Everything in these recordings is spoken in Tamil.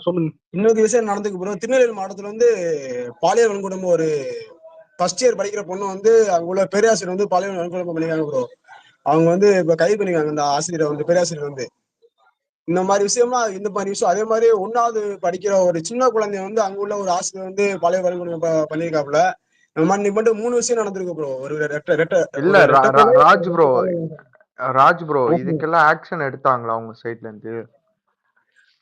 சொல்லுங்க. இன்னொரு விஷயம் நடந்துக்கு ப்ரோ. திருநெல்வேலி மாவட்டத்துல வந்து பாலியல் வன்கொடுமை ஒரு ஃபர்ஸ்ட் இயர் படிக்கிற பொண்ணு வந்து அங்க உள்ள பேராசிரியர் வந்து பாலியல் வன்கொடுமை பண்ணிருக்காங்க ப்ரோ. அவங்க வந்து இப்ப கைது பண்ணிருக்காங்க இந்த ஆசிரியர் வந்து பேராசிரியர் வந்து. இந்த மாதிரி விஷயமா இந்த மாதிரி விஷயம் அதே மாதிரி 1வது படிக்கிற ஒரு சின்ன குழந்தைய வந்து அங்க உள்ள ஒரு ஆசிரியர் வந்து பாலியல் வன்கொடுமை பண்ணியிருக்காப்புல. இந்த மாதிரி நீ மட்டும் 3 விஷயம் நடந்திருக்கு ப்ரோ. ஒரு இல்ல ராஜ் ப்ரோ இதுக்கெல்லாம் ஆக்ஷன் எடுத்தாங்களா உங்க சைட்ல இருந்து?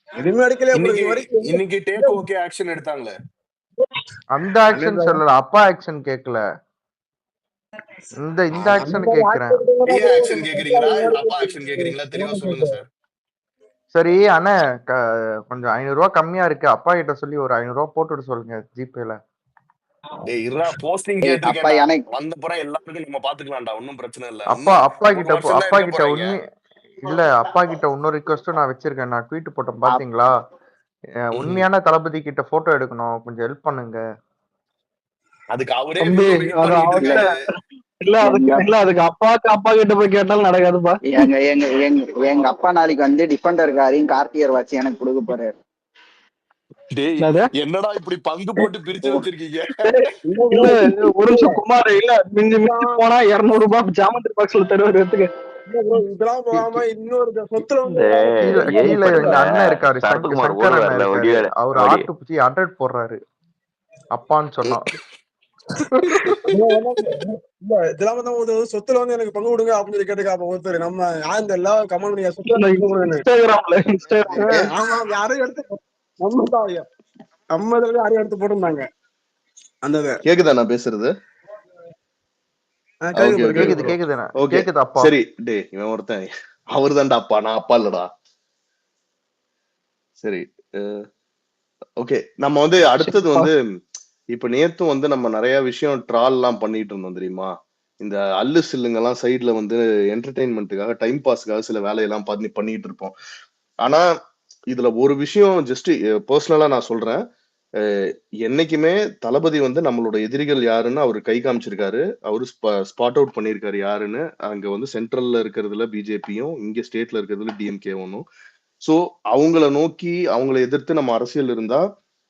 எதுவுமே எடுக்கலையா ப்ரோ இது வரைக்கும். இன்னைக்கு டேக் ஓகே ஆக்ஷன் எடுத்தாங்களே. அந்த ஆக்ஷன் சொல்லல, அப்பா ஆக்ஷன் கேட்கல, இந்த ஆக்ஷன் கேக்குறேன். நீங்க ஆக்ஷன் கேக்குறீங்களா இல்ல அப்பா ஆக்ஷன் கேக்குறீங்களா தெளிவா சொல்லுங்க சார். சரி அண்ணா கொஞ்சம் 500 ரூபாய் கம்மியா இருக்கு, அப்பா கிட்ட சொல்லி ஒரு 500 ரூபாய் போட்டுட்டு சொல்லுங்க ஜிபேல. டேய் இருடா போஸ்டிங் கேட்டிருக்கேன்டா. வந்த அப்புறம் எல்லாருக்கும் நம்ம பாத்துக்கலாம்டா, ஒண்ணும் பிரச்சனை இல்ல. அப்பா கிட்ட உண்மை இல்ல, அப்பா கிட்ட இன்னொரு ரிக்வெஸ்டும் நான் வச்சிருக்கேன். நான் ட்வீட் போட்டேன் பாத்தீங்களா? உண்மையான தளபதி கிட்ட போட்டோ எடுக்கணும், கொஞ்சம் ஹெல்ப் பண்ணுங்க. அதுக்கு அவரே அதுக்கு அப்பா கிட்ட போய் கேட்டாலும் நடக்காதுப்பா. எங்க அப்பா நாளைக்கு வந்து டிஃபெண்டர் காரையும் கார்த்தியர் வாட்சி எனக்கு கொடுக்க போறாரு. என்னடா இப்படி பங்கு போட்டு பிரிச்சு வச்சிருக்கீங்க? ஒரு நிமிஷம் குமார், இல்ல மிஞ்சி போனா 200 ரூபாய் ஜாமெட்ரி பாக்ஸ்ல தருவாரு. எடுத்துக்க. இதெல்லாம் போகாம இன்னொரு சொத்துல வந்து அண்ணன் இருக்காரு, அவர் ஆட்டு பூச்சி 100 போடுறாரு அப்பான்னு சொன்னா. இதெல்லாம் சொத்துல வந்து எனக்கு பங்கு கொடுங்க அப்படின்னு சொல்லி கேட்டுக்க ஒருத்தர். நம்ம யாரும் தெரியல கமெண்ட் பண்ணி சொத்துல ஆமா யாரையும் எடுத்து நம்ம யாரையும் எடுத்து போட்டிருந்தாங்க. அந்த கேக்குதா நான் பேசுறது? கேக்குது அப்பா. சரி டே இவன் ஒருத்தன் அவரு தான்டா அப்பா, நான் அப்பா இல்லடா. சரி ஓகே, நம்ம வந்து அடுத்தது வந்து இப்ப நேத்தும் வந்து நம்ம நிறைய விஷயம் ட்ரால் எல்லாம் பண்ணிட்டு இருந்தோம் தெரியுமா? இந்த அல்லு சில்லுங்கெல்லாம் சைட்ல வந்து என்டர்டெயின்மெண்ட்டுக்காக டைம் பாஸ்க்காக சில வேலையெல்லாம் பண்ணிட்டு இருப்போம். ஆனா இதுல ஒரு விஷயம் ஜஸ்ட் பர்சனலா நான் சொல்றேன். என்னைக்குமே தளபதி வந்து நம்மளோட எதிரிகள் யாருன்னு அவரு கை காமிச்சிருக்காரு. அவரு ஸ்பாட் அவுட் பண்ணிருக்காரு யாருன்னு. அங்க வந்து சென்ட்ரல்ல இருக்கிறதுல பிஜேபியும், இங்க ஸ்டேட்ல இருக்கிறதுல டிஎம்கே ஒன்னும். சோ அவங்கள நோக்கி அவங்களை எதிர்த்து நம்ம அரசியல் இருந்தா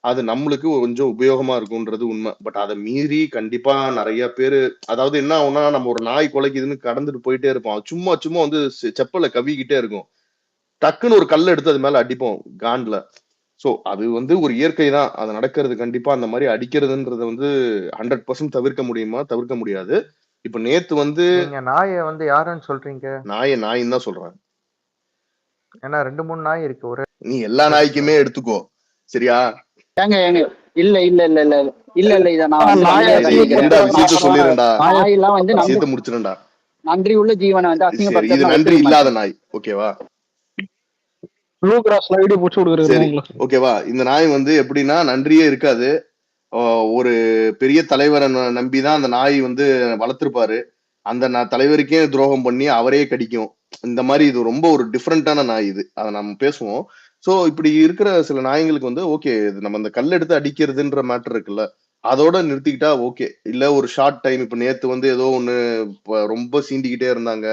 அது நம்மளுக்கு கொஞ்சம் உபயோகமா இருக்கும்ன்றது உண்மை. பட் அதை மீறி கண்டிப்பா நிறைய பேரு, அதாவது என்ன ஆகும்னா, நம்ம ஒரு நாய் குலைக்குதுன்னு கடந்துட்டு போயிட்டே இருப்போம். சும்மா சும்மா வந்து செப்பலை கவிக்கிட்டே இருக்கும். டக்குன்னு ஒரு கல்லை எடுத்து அது மேல அடிப்போம் காண்ட்ல. சோ அது வந்து ஒரு இயற்கை தான், அது நடக்கிறது. கண்டிப்பா அந்த மாதிரி அடிக்கிறதுன்றத வந்து 100% தவிர்க்க முடியுமா? தவிர்க்க முடியாது. இப்ப நேத்து வந்து நாயை வந்து யாருன்னு சொல்றீங்க? நாயின்னு தான் சொல்றேன். ஏன்னா 2-3 நாய் இருக்கு. ஒரு நீ எல்லா நாய்க்குமே எடுத்துக்கோ சரியா? இல்ல இல்ல இல்ல இல்ல இல்ல இல்ல இத நான் விஷயத்த சொல்லிடுறேன்டா, நாயெல்லாம் வந்து விஷயத்த முடிச்சிடுறேன்டா. நன்றி உள்ள ஜீவனை வந்து அசிங்கப்படுத்த, இது நன்றி இல்லாத நாய். ஓகேவா? ஓகேவா? இந்த நாய் வந்து எப்படின்னா நன்றியே இருக்காது. ஒரு பெரிய தலைவரை நம்பிதான் அந்த நாய் வந்து வளர்த்திருப்பாரு. அந்த தலைவருக்கே துரோகம் பண்ணி அவரே கடிக்கும். இந்த மாதிரி இது ரொம்ப ஒரு டிஃப்ரெண்டான நாய். இது அதை நம்ம பேசுவோம். சோ இப்படி இருக்கிற சில நாய்களுக்கு வந்து ஓகே, இது நம்ம அந்த கல் எடுத்து அடிக்கிறதுன்ற மேட்டர் இருக்குல்ல, அதோட நிறுத்திக்கிட்டா ஓகே. இல்ல ஒரு ஷார்ட் டைம், இப்ப நேத்து வந்து ஏதோ ஒண்ணு ரொம்ப சீண்டிக்கிட்டே இருந்தாங்க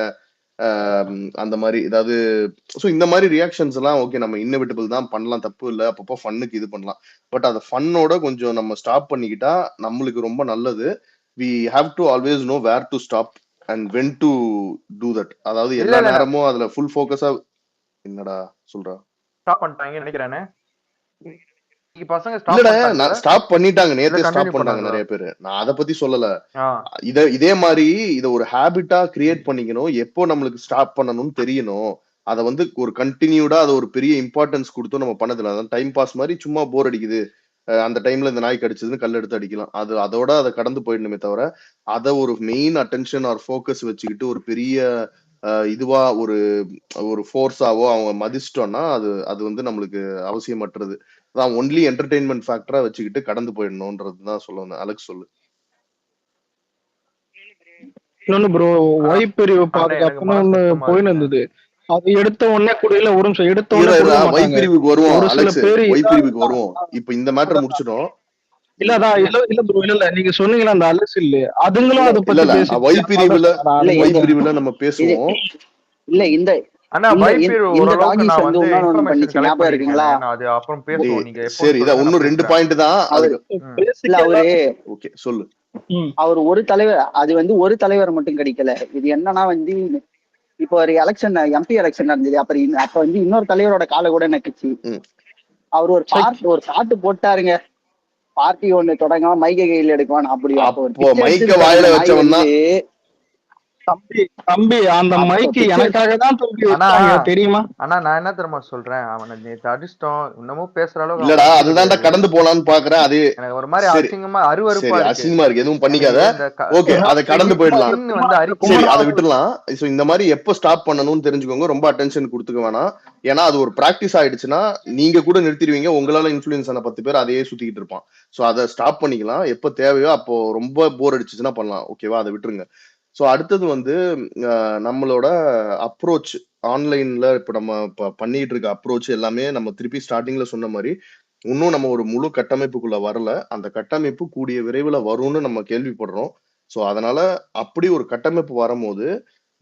அந்த மாதிரி ஏதாவது. ஸோ இந்த மாதிரி ரியாக்ஷன்ஸ் எல்லாம் ஓகே, நம்ம இன்னெவிட்டபிள் தான், பண்ணலாம், தப்பு இல்லை. அப்பப்போ ஃபன்னுக்கு இது பண்ணலாம். பட் அதை ஃபன்னோட கொஞ்சம் நம்ம ஸ்டாப் பண்ணிக்கிட்டா நம்மளுக்கு ரொம்ப நல்லது. We have to always know where to stop and when to do that. அதாவது எல்லா நேரமும் அதுல ஃபுல் ஃபோக்கஸா. என்னடா சொல்றா? ஸ்டாப் பண்ணிட்டாங்க நினைக்கிறேனே. ஸ்டாப் பண்ணிட்டாங்க, நேத்தே ஸ்டாப் பண்ணாங்க நிறைய பேரு. நான் அதை பத்தி சொல்லல. இதே மாதிரி இத ஒரு ஹேபிட்டா கிரியேட் பண்ணிக்கணும். எப்போ நம்மளுக்கு ஸ்டாப் பண்ணணும்னு தெரியணும். அதை வந்து ஒரு கண்டினியூடா அதை ஒரு பெரிய இம்பார்ட்டன்ஸ் கொடுத்து நம்ம பண்ணதில்லை. அதான் டைம் பாஸ் மாதிரி சும்மா போர் அடிக்குது, அந்த டைம்ல இந்த நாய் கடிச்சதுன்னு கல் எடுத்து அடிக்கலாம். அதோட அதை கடந்து போயிடணுமே தவிர அதை ஒரு மெயின் அட்டென்ஷன் ஆர் ஃபோக்கஸ் வச்சுக்கிட்டு ஒரு பெரிய இதுவா ஒரு ஃபோர்ஸாவோ அவங்க மதிச்சிட்டோம்னா அது வந்து நம்மளுக்கு அவசியமற்றது. அதான் ஒன்லி என்டர்டெயின்மெண்ட் ஃபேக்டரா வச்சுக்கிட்டு கடந்து போயிடணும்ன்றதுதான் சொல்ல வந்தேன். அலெக்ஸ் சொல்லு. இன்னொன்னு ப்ரோ, ஒய் பிரிவு பாதுகாப்புன்னு ஒண்ணு போயின்னு இருந்தது. அது எடுத்த உடனே குடியில ஒரு நிமிஷம் எடுத்த உடனே ஒய் பிரிவுக்கு வருவோம். அலெக்ஸ் ஒய் பிரிவுக்கு வருவோம். இப்ப இந்த மேட்டர் முடிச்சிடும். இல்லதான் இல்ல ப்ரோ, இல்ல நீங்க சொன்னீங்களா அந்த அலெக்ஸ் இல்ல, அதுங்களும் அதை பத்தி ஒய் பிரிவுல நம்ம பேசுவோம். இல்ல இந்த ஆனா இந்த வைப்பீர் இந்த ஓரளவுக்கு டாகிஸ் நான் வந்து வந்து இன்னொன்னு இன்ஃபர்மேஷன் பண்ணிச்சு, கலெக்ட் ஞாபகம் பண்ணிருக்கேன். இருக்குங்களா? நான் அது அப்புறம் இந்த பேசுவோம். நீங்க எப்போன்னு சரி இதான் சொல்லுங்க, நான் இன்னும் 2 பேசுறேன். பாயிண்ட் தான் அவரு அதுக்கு இல்ல பேசிக்கா அவரு ஓகே சொல்லு. அவர் ஒரு தலைவர், அது வந்து ஒரு தலைவர் மட்டும் கிடைக்கல. இது என்னன்னா வந்து இப்போ ஒரு எலெக்ஷன், எம்பி எலெக்ஷன் நடந்தது. அப்ப வந்து இன்னொரு தலைவரோட காலை கூட நக்குச்சு. ம். அவர் ஒரு பாட்டு போட்டாருங்க, பார்ட்டி ஒண்ணு தொடங்காம மைக்க கையில் எடுக்குவான். அப்படி அப்போ ஒரு அப்போ பிச்சை மைக்க எடுத்துட்டு வாயில அந்த நாய் வச்சவன் தான். வந்து தம்பி அந்த அப்போ மைக்கு பிச்சை எனக்காக தான் தூக்கி ஆனா வச்சாங்க தெரியுமா? ஆனா நான் என்ன தெரியுமா சொல்றேன், அவனை நேத்து அடிச்சிட்டோம், இன்னமும் பேசுற அளவுக்கு அவன் இல்லடா வளர்ச்சி அதுதான்டா கிடையாது. கடந்து போலான்னு பாக்குறேன். அது எனக்கு ஒரு மாதிரி சரி அசிங்கமா அருவருப்பா சரி இருக்கு. அசிங்கமா இருக்கு, எதுவும் பண்ணிக்காத. எனக்கு இந்த ஓகே அதை கடந்து போயிடலாம். ஸ்கின் வந்து சரி அரிக்குது. அதை விட்டுடலாம். சோ இந்த மாதிரி எப்போ ஸ்டாப் பண்ணணும்னு தெரிஞ்சுக்கோங்க. ரொம்ப அட்டென்ஷன் கொடுத்துக்க வேணாம். ஏன்னா அது ஒரு பிராக்டிஸ் ஆயிடுச்சுன்னா நீங்க கூட நிறுத்திடுவீங்க. உங்களால இன்ஃபுளுன்ஸ் ஆன 10 பேர் அதையே சுத்திக்கிட்டு இருப்பான். சோ அதை ஸ்டாப் பண்ணிக்கலாம். எப்போ தேவையோ அப்போ ரொம்ப போர் அடிச்சுச்சுன்னா பண்ணலாம். ஓகேவா, அதை விட்டுருங்க. ஸோ அடுத்தது வந்து நம்மளோட அப்ரோச் ஆன்லைன்ல இப்போ நம்ம பண்ணிட்டு இருக்க அப்ரோச் எல்லாமே நம்ம திருப்பி ஸ்டார்டிங்ல சொன்ன மாதிரி இன்னும் நம்ம ஒரு முழு கட்டமைப்புக்குள்ள வரல. அந்த கட்டமைப்பு கூடிய விரைவில் வரும்னு நம்ம கேள்விப்படுறோம். ஸோ அதனால அப்படி ஒரு கட்டமைப்பு வரும்போது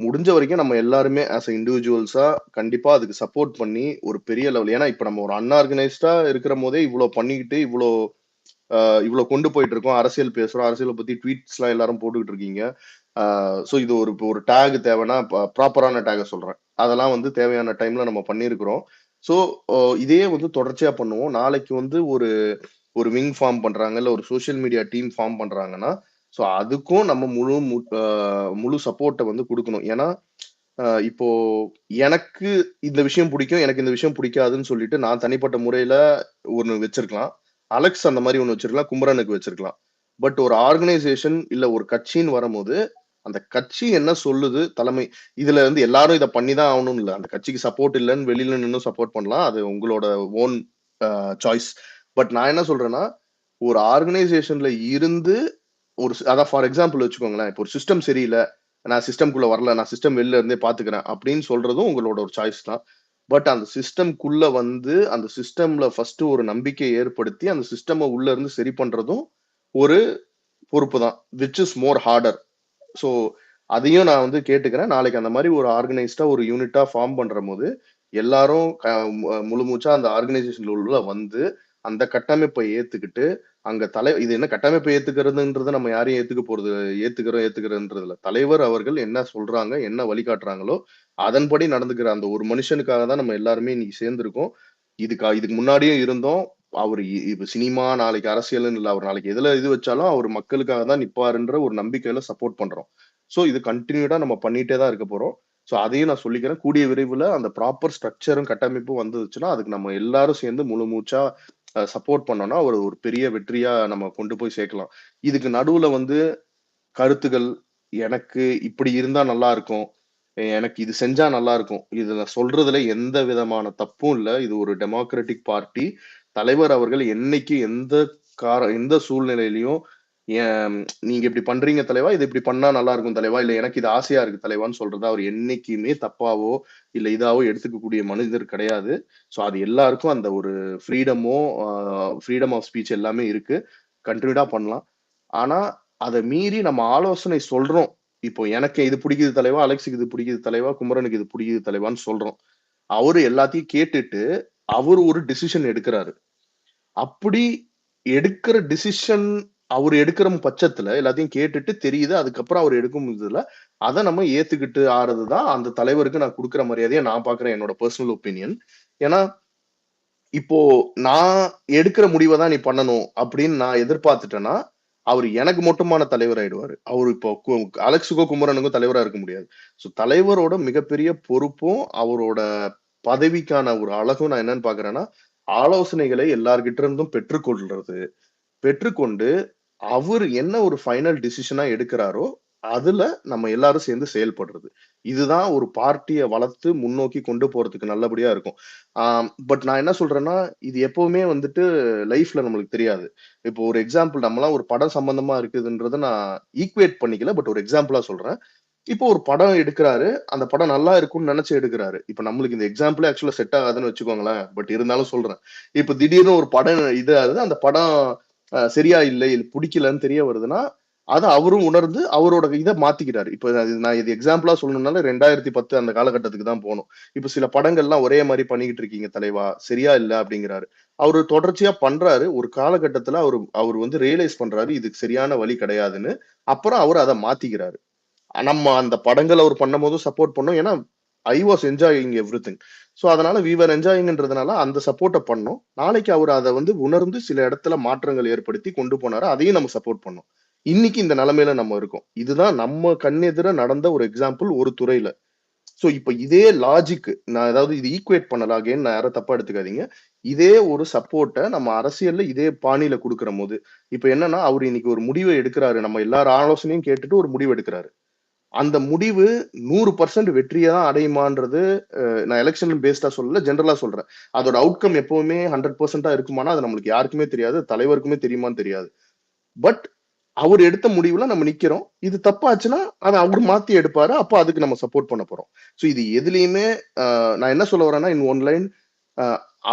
முடிஞ்ச வரைக்கும் நம்ம எல்லாருமே ஆஸ் அ இண்டிவிஜுவல்ஸா கண்டிப்பா அதுக்கு சப்போர்ட் பண்ணி ஒரு பெரிய லெவல். ஏன்னா இப்ப நம்ம ஒரு அன்ஆர்கனைஸ்டா இருக்கிற போதே இவ்வளவு பண்ணிக்கிட்டு இவ்வளவு கொண்டு போயிட்டு இருக்கோம். அரசியல் பேசுறோம், அரசியலை பத்தி ட்வீட்ஸ் எல்லாம் எல்லாரும் போட்டுக்கிட்டு இருக்கீங்க. ஸோ இது ஒரு டேக் தேவைன்னா ப்ராப்பரான டேக சொல்றேன். அதெல்லாம் வந்து தேவையான டைம்ல நம்ம பண்ணியிருக்கிறோம். ஸோ இதே வந்து தொடர்ச்சியா பண்ணுவோம். நாளைக்கு வந்து ஒரு விங் ஃபார்ம் பண்றாங்க, இல்ல ஒரு சோஷியல் மீடியா டீம் ஃபார்ம் பண்றாங்கன்னா ஸோ அதுக்கும் நம்ம முழு சப்போர்ட்டை வந்து கொடுக்கணும். ஏன்னா இப்போ எனக்கு இந்த விஷயம் பிடிக்கும், எனக்கு இந்த விஷயம் பிடிக்காதுன்னு சொல்லிட்டு நான் தனிப்பட்ட முறையில ஒண்ணு வச்சிருக்கலாம். அலெக்ஸ் அந்த மாதிரி ஒண்ணு வச்சிருக்கலாம், குமரனுக்கு வச்சிருக்கலாம். பட் ஒரு ஆர்கனைசேஷன் இல்ல ஒரு கட்சின்னு வரும்போது அந்த கட்சி என்ன சொல்லுது தலைமை, இதுல வந்து எல்லாரும் இதை பண்ணிதான் ஆகணும் இல்ல. அந்த கட்சிக்கு சப்போர்ட் இல்லைன்னு வெளியில நின்று சப்போர்ட் பண்ணலாம், அது உங்களோட ஓன் சாய்ஸ். பட் நான் என்ன சொல்றேன்னா ஒரு ஆர்கனைசேஷன்ல இருந்து அதான் ஃபார் எக்ஸாம்பிள் வச்சுக்கோங்களேன், இப்போ ஒரு சிஸ்டம் சரியில்லை, நான் சிஸ்டம்குள்ள வரல, நான் சிஸ்டம் வெளில இருந்தே பாத்துக்கிறேன் அப்படின்னு சொல்றதும் உங்களோட ஒரு சாய்ஸ் தான். பட் அந்த சிஸ்டம்குள்ள வந்து அந்த சிஸ்டம்ல ஃபர்ஸ்ட் ஒரு நம்பிக்கையை ஏற்படுத்தி அந்த சிஸ்டம் உள்ள இருந்து சரி பண்றதும் ஒரு பொறுப்பு தான், which is more harder. So அதையும் நான் வந்து கேட்டுக்கிறேன். நாளைக்கு அந்த மாதிரி ஒரு ஆர்கனைஸ்டா ஒரு யூனிட்டா ஃபார்ம் பண்ற போது எல்லாரும் முழு மூச்சா அந்த ஆர்கனைசேஷன்ல உள்ள வந்து அந்த கட்டமைப்பை ஏத்துக்கிட்டு அங்க இது என்ன கட்டமைப்பை ஏத்துக்கிறதுன்றது நம்ம யாரையும் ஏத்துக்கிறதுன்றதுல தலைவர் அவர்கள் என்ன சொல்றாங்க, என்ன வழிகாட்டுறாங்களோ அதன்படி நடந்துக்கிற அந்த ஒரு மனுஷனுக்காக தான் நம்ம எல்லாருமே இன்னைக்கு சேர்ந்திருக்கோம். இதுக்கு முன்னாடியும் இருந்தோம். அவர் இப்ப சினிமா, நாளைக்கு அரசியல்னு இல்ல, அவர் நாளைக்கு எதுல இது வச்சாலும் அவர் மக்களுக்காக தான் நிப்பாருன்ற ஒரு நம்பிக்கையில சப்போர்ட் பண்றோம். சோ இது கண்டினியூடா நம்ம பண்ணிட்டே தான் இருக்க போறோம். சோ அதையும் நான் சொல்லிக்கிறேன். கூடிய விரைவில் அந்த ப்ராப்பர் ஸ்ட்ரக்சரும் கட்டமைப்பும் வந்துச்சுன்னா அதுக்கு நம்ம எல்லாரும் சேர்ந்து முழு மூச்சா சப்போர்ட் பண்ணோம்னா ஒரு பெரிய வெற்றியா நம்ம கொண்டு போய் சேர்க்கலாம். இதுக்கு நடுவுல வந்து கருத்துகள், எனக்கு இப்படி இருந்தா நல்லா இருக்கும், எனக்கு இது செஞ்சா நல்லா இருக்கும், இதுல சொல்றதுல எந்த விதமான தப்பும் இல்ல. இது ஒரு டெமோக்ராட்டிக் பார்ட்டி. தலைவர் அவர்கள் என்னைக்கு எந்த சூழ்நிலையிலையும் நீங்க இப்படி பண்றீங்க தலைவா, இது இப்படி பண்ணா நல்லா இருக்கும் தலைவா, இல்ல எனக்கு இது ஆசையா இருக்கு தலைவான்னு சொல்றதா அவர் என்னைக்குமே தப்பாவோ இல்ல இதாவோ எடுத்துக்கக்கூடிய மனிதர் கிடையாது. ஸோ அது எல்லாருக்கும் அந்த ஒரு ஃப்ரீடம் ஆஃப் ஸ்பீச் எல்லாமே இருக்கு, கண்டினியூடா பண்ணலாம். ஆனா அதை மீறி நம்ம ஆலோசனை சொல்றோம். இப்போ எனக்கு இது பிடிக்குது தலைவா, அலெக்ஸுக்கு இது பிடிக்குது தலைவா, குமரனுக்கு இது பிடிக்குது தலைவான்னு சொல்றோம். அவரு எல்லாத்தையும் கேட்டுட்டு அவர் ஒரு டிசிஷன் எடுக்கிறாரு. அப்படி எடுக்கிற டிசிஷன் அவர் எடுக்கிற பட்சத்துல எல்லாத்தையும் கேட்டுட்டு தெரியுது, அதுக்கப்புறம் அவர் எடுக்கும் இதுல அதை நம்ம ஏத்துக்கிட்டு ஆறதுதான் அந்த தலைவருக்கு நான் கொடுக்குற மரியாதையை நான் பாக்குறேன், என்னோட பர்சனல் ஒப்பீனியன். ஏன்னா இப்போ நான் எடுக்கிற முடிவை தான் நீ பண்ணணும் அப்படின்னு நான் எதிர்பார்த்துட்டேன்னா அவர் எனக்கு மட்டுமான தலைவர் ஆயிடுவாரு. அவர் இப்போ அலெக்ஸுக்கோ குமரனுக்கோ தலைவரா இருக்க முடியாது. ஸோ தலைவரோட மிகப்பெரிய பொறுப்பும் அவரோட பதவிக்கான ஒரு அழகும் நான் என்னன்னு பாக்குறேன்னா ஆலோசனைகளை எல்லார்கிட்ட இருந்தும் பெற்றுக்கொண்டு அவர் என்ன ஒரு ஃபைனல் டிசிஷனா எடுக்கிறாரோ அதுல நம்ம எல்லாரும் சேர்ந்து செயல்படுறது. இதுதான் ஒரு பார்ட்டியை வளர்த்து முன்னோக்கி கொண்டு போறதுக்கு நல்லபடியா இருக்கும். பட் நான் என்ன சொல்றேன்னா இது எப்பவுமே வந்துட்டு லைஃப்ல நம்மளுக்கு தெரியாது. இப்போ ஒரு எக்ஸாம்பிள், நம்மளாம் ஒரு படம் சம்பந்தமா இருக்குதுன்றத நான் ஈக்குவேட் பண்ணிக்கல, பட் ஒரு எக்ஸாம்பிளா சொல்றேன். இப்போ ஒரு படம் எடுக்கிறாரு, அந்த படம் நல்லா இருக்கும்னு நினைச்சு எடுக்கிறாரு. இப்ப நம்மளுக்கு இந்த எக்ஸாம்பிளே ஆக்சுவலா செட் ஆகாதுன்னு வச்சுக்கோங்களேன், பட் இருந்தாலும் சொல்றேன். இப்ப திடீர்னு ஒரு படம் இது ஆகுது, அந்த படம் சரியா இல்லை, இது பிடிக்கலன்னு தெரிய வருதுன்னா அதை அவரும் உணர்ந்து அவரோட இதை மாத்திக்கிறாரு. இப்ப நான் இது எக்ஸாம்பிளா சொல்லணும்னால 2010 அந்த காலகட்டத்துக்கு தான் போகணும். இப்ப சில படங்கள்லாம் ஒரே மாதிரி பண்ணிக்கிட்டு இருக்கீங்க தலைவா, சரியா இல்ல அப்படிங்கிறாரு. அவரு தொடர்ச்சியா பண்றாரு. ஒரு காலகட்டத்துல அவர் வந்து ரியலைஸ் பண்றாரு இதுக்கு சரியான வழி கிடையாதுன்னு. அப்புறம் அவர் அதை மாத்திக்கிறாரு. நம்ம அந்த படங்கள் அவர் பண்ணும் போதும் சப்போர்ட் பண்ணோம். ஏன்னா I was enjoying everything. So அதனால வி வர் என்ஜாயிங்ன்றதுனால அந்த சப்போர்ட்டை பண்ணோம். நாளைக்கு அவர் அதை வந்து உணர்ந்து சில இடத்துல மாற்றங்கள் ஏற்படுத்தி கொண்டு போனாரு. அதையும் நம்ம சப்போர்ட் பண்ணோம். இன்னைக்கு இந்த நிலைமையில நம்ம இருக்கோம். இதுதான் நம்ம கண்ணெதிர நடந்த ஒரு எக்ஸாம்பிள் ஒரு துறையில. சோ இப்ப இதே லாஜிக் நான் ஏதாவது இது ஈக்குவேட் பண்ணலாம் அகைன், நான் யாரும் தப்பா எடுத்துக்காதீங்க. இதே ஒரு சப்போர்ட்டை நம்ம அரசியல்ல இதே பாணியில கொடுக்கிற போது இப்ப என்னன்னா அவர் இன்னைக்கு ஒரு முடிவை எடுக்கிறாரு. நம்ம எல்லாரும் ஆலோசனையும் கேட்டுட்டு ஒரு முடிவு எடுக்கிறாரு. அந்த முடிவு 100% வெற்றியை தான் அடையுமான்றது நான் எலெக்ஷன் பேஸ்டா சொல்லல, ஜெனரலா சொல்றேன். அதோட அவுட்கம் எப்பவுமே 100%-ஆ இருக்குமானா அது நம்மளுக்கு யாருக்குமே தெரியாது, தலைவருக்குமே தெரியுமான்னு தெரியாது. பட் அவர் எடுத்த முடிவுல நம்ம நிக்கிறோம். இது தப்பாச்சுன்னா அதை அவர் மாத்தி எடுப்பாரு. அப்போ அதுக்கு நம்ம சப்போர்ட் பண்ண போறோம். ஸோ இது எதுலையுமே நான் என்ன சொல்ல வரேன்னா இன் ஒன் லைன்,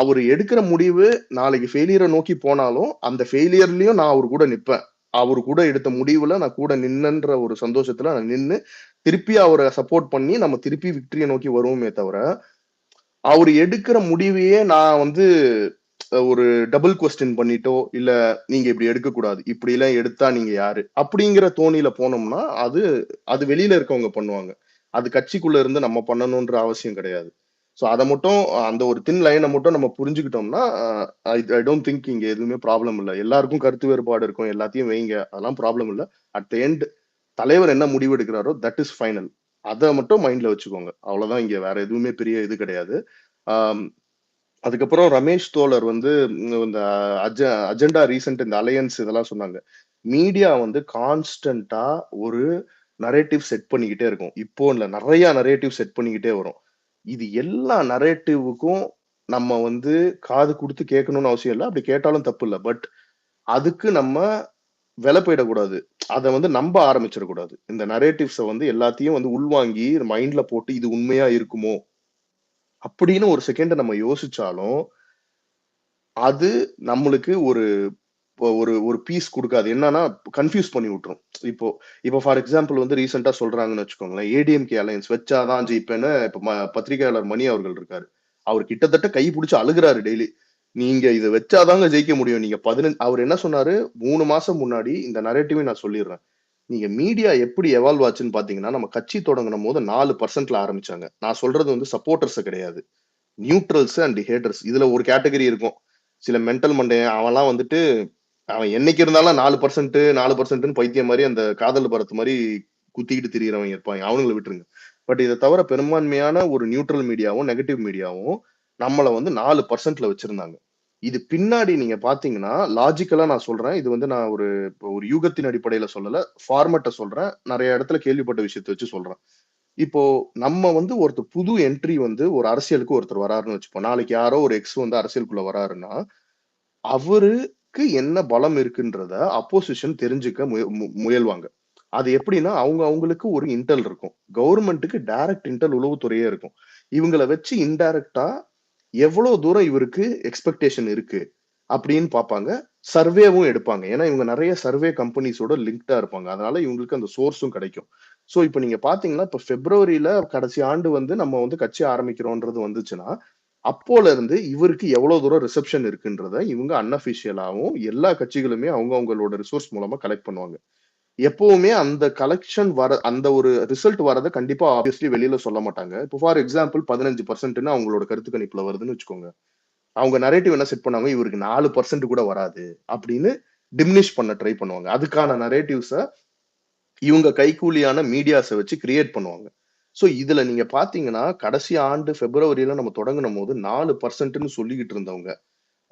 அவர் எடுக்கிற முடிவு நாளைக்கு ஃபெயிலியரை நோக்கி போனாலும் அந்த ஃபெயிலியர்லயும் நான் அவர் கூட நிப்பேன். அவரு கூட எடுத்த முடிவுல நான் கூட நின்னன்ற ஒரு சந்தோஷத்துல நான் நின்னு திருப்பி அவரை சப்போர்ட் பண்ணி நம்ம திருப்பி விக்டரியை நோக்கி வருவோமே தவிர, அவர் எடுக்கிற முடிவையே நான் வந்து ஒரு டபுள் கொஸ்டின் பண்ணிட்டோ இல்ல நீங்க இப்படி எடுக்க கூடாது, இப்படி எல்லாம் எடுத்தா நீங்க யாரு அப்படிங்கிற தோணியில போனோம்னா அது வெளியில இருக்கவங்க பண்ணுவாங்க. அது கட்சிக்குள்ள இருந்து நம்ம பண்ணணும்ன்ற அவசியம் கிடையாது. ஸோ அதை மட்டும் அந்த ஒரு தின் லைனை மட்டும் நம்ம புரிஞ்சுக்கிட்டோம்னா ஐ டோன்ட் திங்க் இங்க எதுவுமே ப்ராப்ளம் இல்லை. எல்லாருக்கும் கருத்து வேறுபாடு இருக்கும், எல்லாத்தையும் வைங்க, அதெல்லாம் ப்ராப்ளம் இல்லை. அட் த எண்ட் தலைவர் என்ன முடிவு எடுக்கிறாரோ தட் இஸ் ஃபைனல். அதை மட்டும் மைண்ட்ல வச்சுக்கோங்க. அவ்வளவுதான், இங்க வேற எதுவுமே பெரிய இது கிடையாது. அதுக்கப்புறம் ரமேஷ் தோழர் வந்து இந்த அஜெண்டா ரீசெண்ட் இந்த அலையன்ஸ் இதெல்லாம் சொன்னாங்க. மீடியா வந்து கான்ஸ்டன்டா ஒரு நரேட்டிவ் செட் பண்ணிக்கிட்டே இருக்கும். இப்போ இல்ல, நிறைய நரேட்டிவ் செட் பண்ணிக்கிட்டே வரும். இது எல்லா நரேட்டிவுக்கும் நம்ம வந்து காது கொடுத்து கேட்கணும்னு அவசியம் இல்லை. அப்படி கேட்டாலும் தப்பு இல்லை. பட் அதுக்கு நம்ம விலை போயிடக்கூடாது. அதை வந்து நம்ப ஆரம்பிச்சிடக்கூடாது. இந்த நரேட்டிவ்ஸை வந்து எல்லாத்தையும் வந்து உள்வாங்கி மைண்ட்ல போட்டு இது உண்மையா இருக்குமோ அப்படின்னு ஒரு செகண்ட் நம்ம யோசிச்சாலும் அது நம்மளுக்கு ஒரு ஒரு ஒரு பீஸ் கொடுக்காது. என்னன்னா கன்ஃபியூஸ் பண்ணி விட்டுரும். இப்போ ஃபார் எக்ஸாம்பிள் வந்து ரீசெண்டா சொல்றாங்கன்னு வச்சுக்கோங்களேன், ஏடிஎம்கே அலையன்ஸ் வச்சாதான் ஜெயிப்பேன்னு இப்ப பத்திரிகையாளர் மணி அவர்கள் இருக்காரு. அவர் கிட்டத்தட்ட கை பிடிச்சு அழுகிறாரு டெய்லி. நீங்க இதை வச்சாதாங்க ஜெயிக்க முடியும். நீங்க 15 அவர் என்ன சொன்னாரு 3 மாசம் முன்னாடி, இந்த நரேட்டிவை நான் சொல்லிடுறேன். நீங்க மீடியா எப்படி எவால்வ் ஆச்சுன்னு பாத்தீங்கன்னா, நம்ம கட்சி தொடங்கின போது 4%ல ஆரம்பிச்சாங்க. நான் சொல்றது வந்து சப்போர்ட்டர்ஸ் கிடையாது, நியூட்ரல்ஸ் அண்ட் ஹேட்டர்ஸ். இதுல ஒரு கேட்டகரி இருக்கும். சில மென்டல் மண்டையன் அவன்லாம் வந்துட்டு அவன் என்னைக்கு இருந்தாலும் 4% பைத்தியம் மாதிரி அந்த காதல் பரத்து மாதிரி குத்திக்கிட்டு திரியறவங்க இருப்பாங்க. அவனுங்களை விட்டுருங்க. பட் இதை தவிர பெரும்பான்மையான ஒரு நியூட்ரல் மீடியாவும் நெகட்டிவ் மீடியாவும் நம்மளை வந்து 4%ல வச்சிருந்தாங்க. இது பின்னாடி நீங்க பாத்தீங்கன்னா லாஜிக்கலா நான் சொல்றேன். இது வந்து நான் ஒரு யூகத்தின் அடிப்படையில சொல்லல, ஃபார்மேட்டை சொல்றேன். நிறைய இடத்துல கேள்விப்பட்ட விஷயத்தை வச்சு சொல்றேன். இப்போ நம்ம வந்து ஒருத்தர் புது என்ட்ரி வந்து ஒரு அரசியலுக்கு ஒருத்தர் வராருன்னு வச்சுப்போம். நாளைக்கு யாரோ ஒரு எக்ஸ் வந்து அரசியலுக்குள்ள வராருன்னா அவருக்கு என்ன பலம் இருக்குன்றத அப்போசிஷன் தெரிஞ்சுக்க முயல்வாங்க. அது எப்படின்னா அவங்களுக்கு ஒரு இன்டெல் இருக்கும். கவர்மெண்ட்டுக்கு டைரக்ட் இன்டெல் உளவுத்துறையே இருக்கும். இவங்களை வச்சு இன்டைரக்டா எவ்வளவு தூரம் இவருக்கு எக்ஸ்பெக்டேஷன் இருக்கு அப்படின்னு பார்ப்பாங்க. சர்வேவும் எடுப்பாங்க. ஏன்னா இவங்க நிறைய சர்வே கம்பெனிஸோட லிங்க்டா இருப்பாங்க. அதனால இவங்களுக்கு அந்த சோர்ஸும் கிடைக்கும். சோ இப்ப நீங்க பாத்தீங்கன்னா இப்ப பிப்ரவரியில கடைசி ஆண்டு வந்து நம்ம வந்து கட்சி ஆரம்பிக்கிறோன்றது வந்துச்சுன்னா அப்போல இருந்து இவருக்கு எவ்வளவு தூரம் ரிசப்ஷன் இருக்குன்றத இவங்க அன்அபிஷியலாவும் எல்லா கட்சிகளுமே அவங்களோட ரிசோர்ஸ் மூலமா கலெக்ட் பண்ணுவாங்க. எப்பவுமே அந்த கலெக்ஷன் அந்த ஒரு ரிசல்ட் வரதை கண்டிப்பா ஆப்வியஸ்லி வெளியில சொல்ல மாட்டாங்க. இப்போ ஃபார் எக்ஸாம்பிள் 15% அவங்களோட கருத்து கணிப்புல வருதுன்னு வச்சுக்கோங்க. அவங்க நரேட்டிவ் என்ன செட் பண்ணாங்க, இவருக்கு 4% கூட வராது அப்படின்னு டிமினிஷ் பண்ண ட்ரை பண்ணுவாங்க. அதுக்கான நரேட்டிவ்ஸ இவங்க கைகூலியான மீடியாஸை வச்சு கிரியேட் பண்ணுவாங்க. சோ இதுல நீங்க பாத்தீங்கன்னா கடைசி ஆண்டு பிப்ரவரியில நம்ம தொடங்கின போது 4%ன்னு சொல்லிக்கிட்டு இருந்தவங்க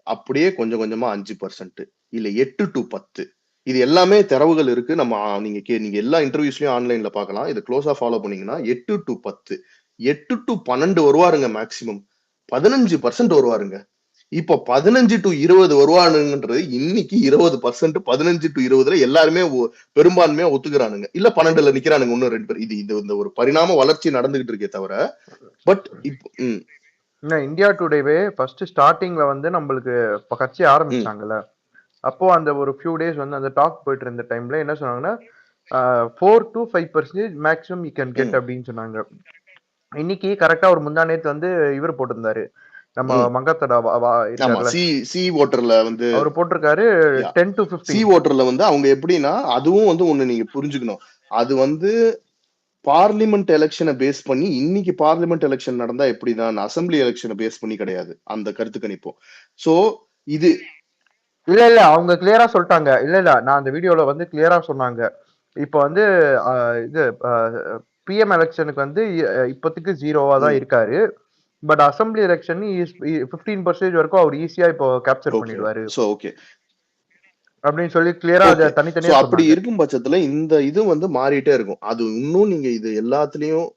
அப்படியே கொஞ்சம் கொஞ்சமா 5%, இல்ல 8 to 10. இது எல்லாமே தரவுகள் இருக்கு. நீங்க எல்லா இன்டர்வியூஸ்லயும் ஆன்லைன்ல பார்க்கலாம். இதை க்ளோஸா ஃபாலோ பண்ணீங்கன்னா 8 to 10, 8 to 12 வருவாருங்க. மேக்சிமம் 15% வருவாருங்க. இப்போ 15 to 20 வருவானுங்கன்றது இன்னைக்கு 20%. 15 to 20ல எல்லாருமே பெரும்பான்மையா ஒத்துக்கிறானுங்க. இல்ல 12ல நிக்கிறானுங்க இன்னும் 2 பேர். இது இந்த ஒரு பரிணாம வளர்ச்சி நடந்துகிட்டு இருக்கே தவிர பட் இப்போ இந்தியா டுடேவே ஃபர்ஸ்ட் ஸ்டார்டிங்ல வந்து நம்மளுக்கு கட்சி ஆரம்பிச்சாங்கல்ல, அப்போ அந்த ஒரு ஃபியூ டேஸ் வந்து அந்த டாக் போயிட்டு இருந்த டைம்ல என்ன சொன்னாங்கன்னா 4 to 5% maximum you can get அப்படின்னு சொன்னாங்க. இன்னைக்கு கரெக்டா ஒரு முந்தா நேத்து வந்து இவர் போட்டிருந்தாரு, நம்ம மங்கத்தடா இருக்காருல்ல, சி ஓட்டர்ல வந்து அவர் போட்டிருக்காரு 10 to 15. சி ஓட்டர்ல வந்து அவங்க எப்படின்னா, அதுவும் வந்து ஒண்ணு நீங்க புரிஞ்சுக்கணும், அது வந்து பார்லிமெண்ட் எலெக்ஷனை பேஸ் பண்ணி, இன்னைக்கு பார்லிமெண்ட் எலெக்ஷன் நடந்தா எப்படிதான் அசம்பிளி எலெக்ஷனை பேஸ் பண்ணி கிடையாது அந்த கருத்து கணிப்போம். சோ இது இல்ல அவங்க கிளியரா சொல்லிட்டாங்க. இல்ல நான் அந்த வீடியோல வந்து கிளியரா சொன்னாங்க. இப்போ வந்து இது பிஎம் எலெக்ஷனுக்கு வந்து இப்போதைக்கு 0வா தான் இருக்காரு. பட் அசம்பிளி எலெக்ஷன் 15% வரைக்கும் அவர் ஈஸியா இப்போ கேப்சர் பண்ணிடுவாரு. சோ ஓகே அப்படின்னு சொல்லி கிளியரா அதை தனித்தனியா அப்படி இருக்கும் பட்சத்துல இந்த இது வந்து மாறிட்டே இருக்கும். அது இன்னும் நீங்க இது எல்லாத்துலயும்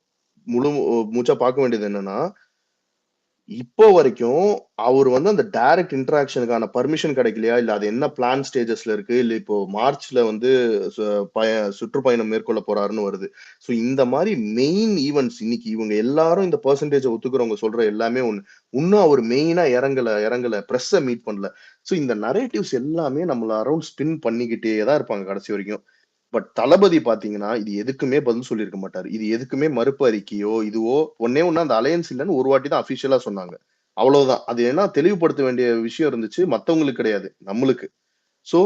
மூச்சா பார்க்க வேண்டியது என்னன்னா, இப்போ வரைக்கும் அவர் வந்து அந்த டைரக்ட் இன்டராக்ஷனுக்கான பர்மிஷன் கிடைக்கலையா, இல்ல அது என்ன பிளான் ஸ்டேஜஸ்ல இருக்கு, இல்ல இப்போ மார்ச்ல வந்து சுற்றுப்பயணம் மேற்கொள்ள போறாருன்னு வருது. சோ இந்த மாதிரி மெயின் ஈவெண்ட்ஸ் இன்னைக்கு இவங்க எல்லாரும் இந்த பெர்சன்டேஜ் ஒத்துக்கிறவங்க சொல்ற எல்லாமே ஒண்ணு, இன்னும் அவர் மெயினா இறங்கல பிரஸ்ஸ மீட் பண்ணல. சோ இந்த நரேட்டிவ்ஸ் எல்லாமே நம்மள அரௌண்ட் ஸ்பின் பண்ணிக்கிட்டே தான் இருப்பாங்க கடைசி வரைக்கும். பட் தளபதி பாத்தீங்கன்னா இது எதுக்குமே பதில் சொல்லியிருக்க மாட்டாரு. இது எதுக்குமே மறுப்பு அறிக்கையோ இதுவோ ஒண்ணு அந்த அலையன்ஸ் இல்லைன்னு ஒரு வாட்டி தான் அபிஷியலா சொன்னாங்க. அவ்வளவுதான். அது என்ன தெளிவுபடுத்த வேண்டிய விஷயம் இருந்துச்சு, மத்தவங்களுக்கு கிடையாது, நம்மளுக்கு. சோ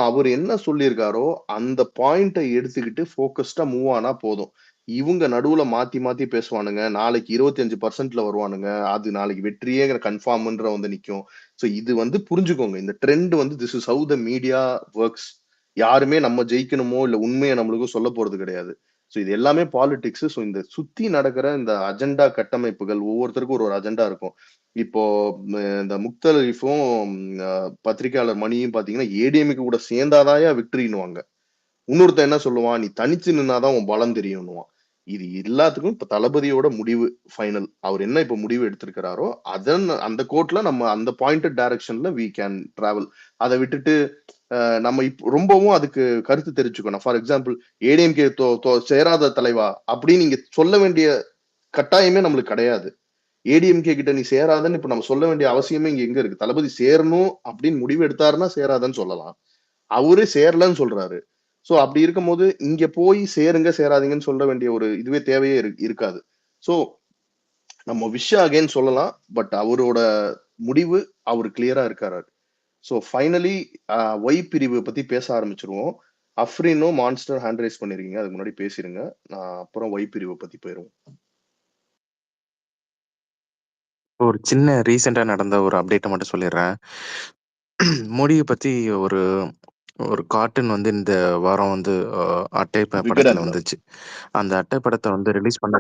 அவர் என்ன சொல்லியிருக்காரோ அந்த பாயிண்ட எடுத்துக்கிட்டு போக்கஸ்டா மூவ் ஆனா போதும். இவங்க நடுவுல மாத்தி மாத்தி பேசுவானுங்க, நாளைக்கு 25%ல வருவானுங்க, அது நாளைக்கு வெற்றியே கன்ஃபார்ம்ன்ற வந்து நிக்கும். சோ இது வந்து புரிஞ்சுக்கோங்க, இந்த ட்ரெண்ட் வந்து this is how the media works. யாருமே நம்ம ஜெயிக்கணுமோ இல்ல உண்மையை நம்மளுக்கும் சொல்ல போறது கிடையாது. சோ இது எல்லாமே பாலிடிக்ஸ். சோ இந்த சுத்தி நடக்கிற இந்த அஜெண்டா கட்டமைப்புகள் ஒவ்வொருத்தருக்கும் ஒரு அஜெண்டா இருக்கும். இப்போ இந்த முக்தலீஃபும் பத்திரிகையாளர் மணியும் பாத்தீங்கன்னா ஏடிஎம்கே கூட சேர்ந்தாதாயா விக்டரின்னுவாங்க. இன்னொருத்தன் என்ன சொல்லுவான், நீ தனிச்சு நின்னாதான் உன் பலம் தெரியும்னுவான். இது எல்லாத்துக்கும் இப்ப தளபதியோட முடிவு ஃபைனல். அவர் என்ன இப்ப முடிவு எடுத்திருக்கிறாரோ அந்த கோட்ல நம்ம அந்த பாயிண்டட் டைரக்ஷன்ல வி கேன் டிராவல். அதை விட்டுட்டு நம்ம ரொம்பவும் அதுக்கு கருத்து தெரிஞ்சுக்கணும். ஃபார் எக்ஸாம்பிள் ஏடிஎம்கே சேராத தலைவா அப்படின்னு நீங்க சொல்ல வேண்டிய கட்டாயமே நம்மளுக்கு கிடையாது. ஏடிஎம்கே கிட்ட நீ சேராதன்னு இப்ப நம்ம சொல்ல வேண்டிய அவசியமே இங்க எங்க இருக்கு? தளபதி சேரணும் அப்படின்னு முடிவு எடுத்தாருன்னா சேராதன்னு சொல்லலாம். அவரே சேரலன்னு சொல்றாரு. சோ அப்படி இருக்கும்போது இங்க போய் சேருங்க சேராதீங்கன்னு சொல்ல வேண்டிய ஒரு இதுவே தேவையே இருக்காது. சோ நம்ம அகைன் சொல்லலாம், பட் அவரோட முடிவு அவர் கிளியரா இருக்காரு. சோ ஃபைனலி ஒய் பிரிவு பத்தி பேச ஆரம்பிச்சிருவோம். அஃப்ரீனும் மான்ஸ்டர் ஹேண்ட் ரைஸ் பண்ணிருக்கீங்க, அதுக்கு முன்னாடி பேசிருங்க. நான் அப்புறம் ஒய் பிரிவை பத்தி போயிருவோம். ஒரு சின்ன ரீசெண்டா நடந்த ஒரு அப்டேட்டை மட்டும் சொல்லிடுறேன். மோடியை பத்தி ஒரு ஒரு கார்ட்டூன் வந்து இந்த வாரம் வந்து அட்டை படத்துல வந்துச்சு. அந்த அட்டை படத்தை வந்து ரிலீஸ் பண்ண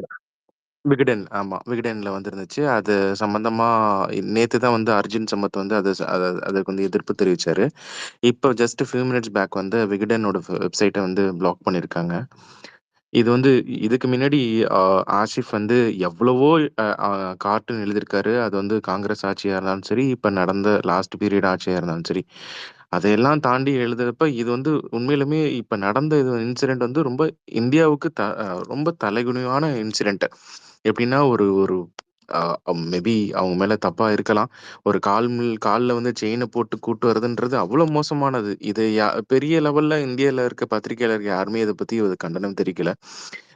விகடன், ஆமா விகடன்ல வந்துருந்துச்சு. அது சம்பந்தமா நேத்து தான் வந்து அர்ஜுன் சம்பத் வந்து அதுக்கு வந்து எதிர்ப்பு தெரிவிச்சாரு. இப்போ ஜஸ்ட் ஃபியூ மினிட்ஸ் பேக் வந்து விகடனோட வெப்சைட்டை வந்து பிளாக் பண்ணியிருக்காங்க. இது வந்து இதுக்கு முன்னாடி ஆசிஃப் வந்து எவ்வளவோ கார்ட்டூன் எழுதியிருக்காரு. அது வந்து காங்கிரஸ் ஆட்சியா இருந்தாலும் சரி, இப்ப நடந்த லாஸ்ட் பீரியட் ஆட்சியா இருந்தாலும் சரி, அதையெல்லாம் தாண்டி எழுதுறப்ப இது வந்து உண்மையிலுமே இப்ப நடந்த இது இன்சிடென்ட் வந்து ரொம்ப இந்தியாவுக்கு ரொம்ப தலைகுனிவான இன்சிடென்ட். எப்படின்னா ஒரு ஒரு மேபி அவங்க மேல தப்பா இருக்கலாம். ஒரு கால்ல வந்து செயினை போட்டு கூட்டு வருதுன்றது அவ்வளவு மோசமானது. இது பெரிய லெவல்ல இந்தியால இருக்க பத்திரிகையாளர்கள் யாருமே இதை பத்தி ஒரு கண்டனம் தெரிவிக்கல.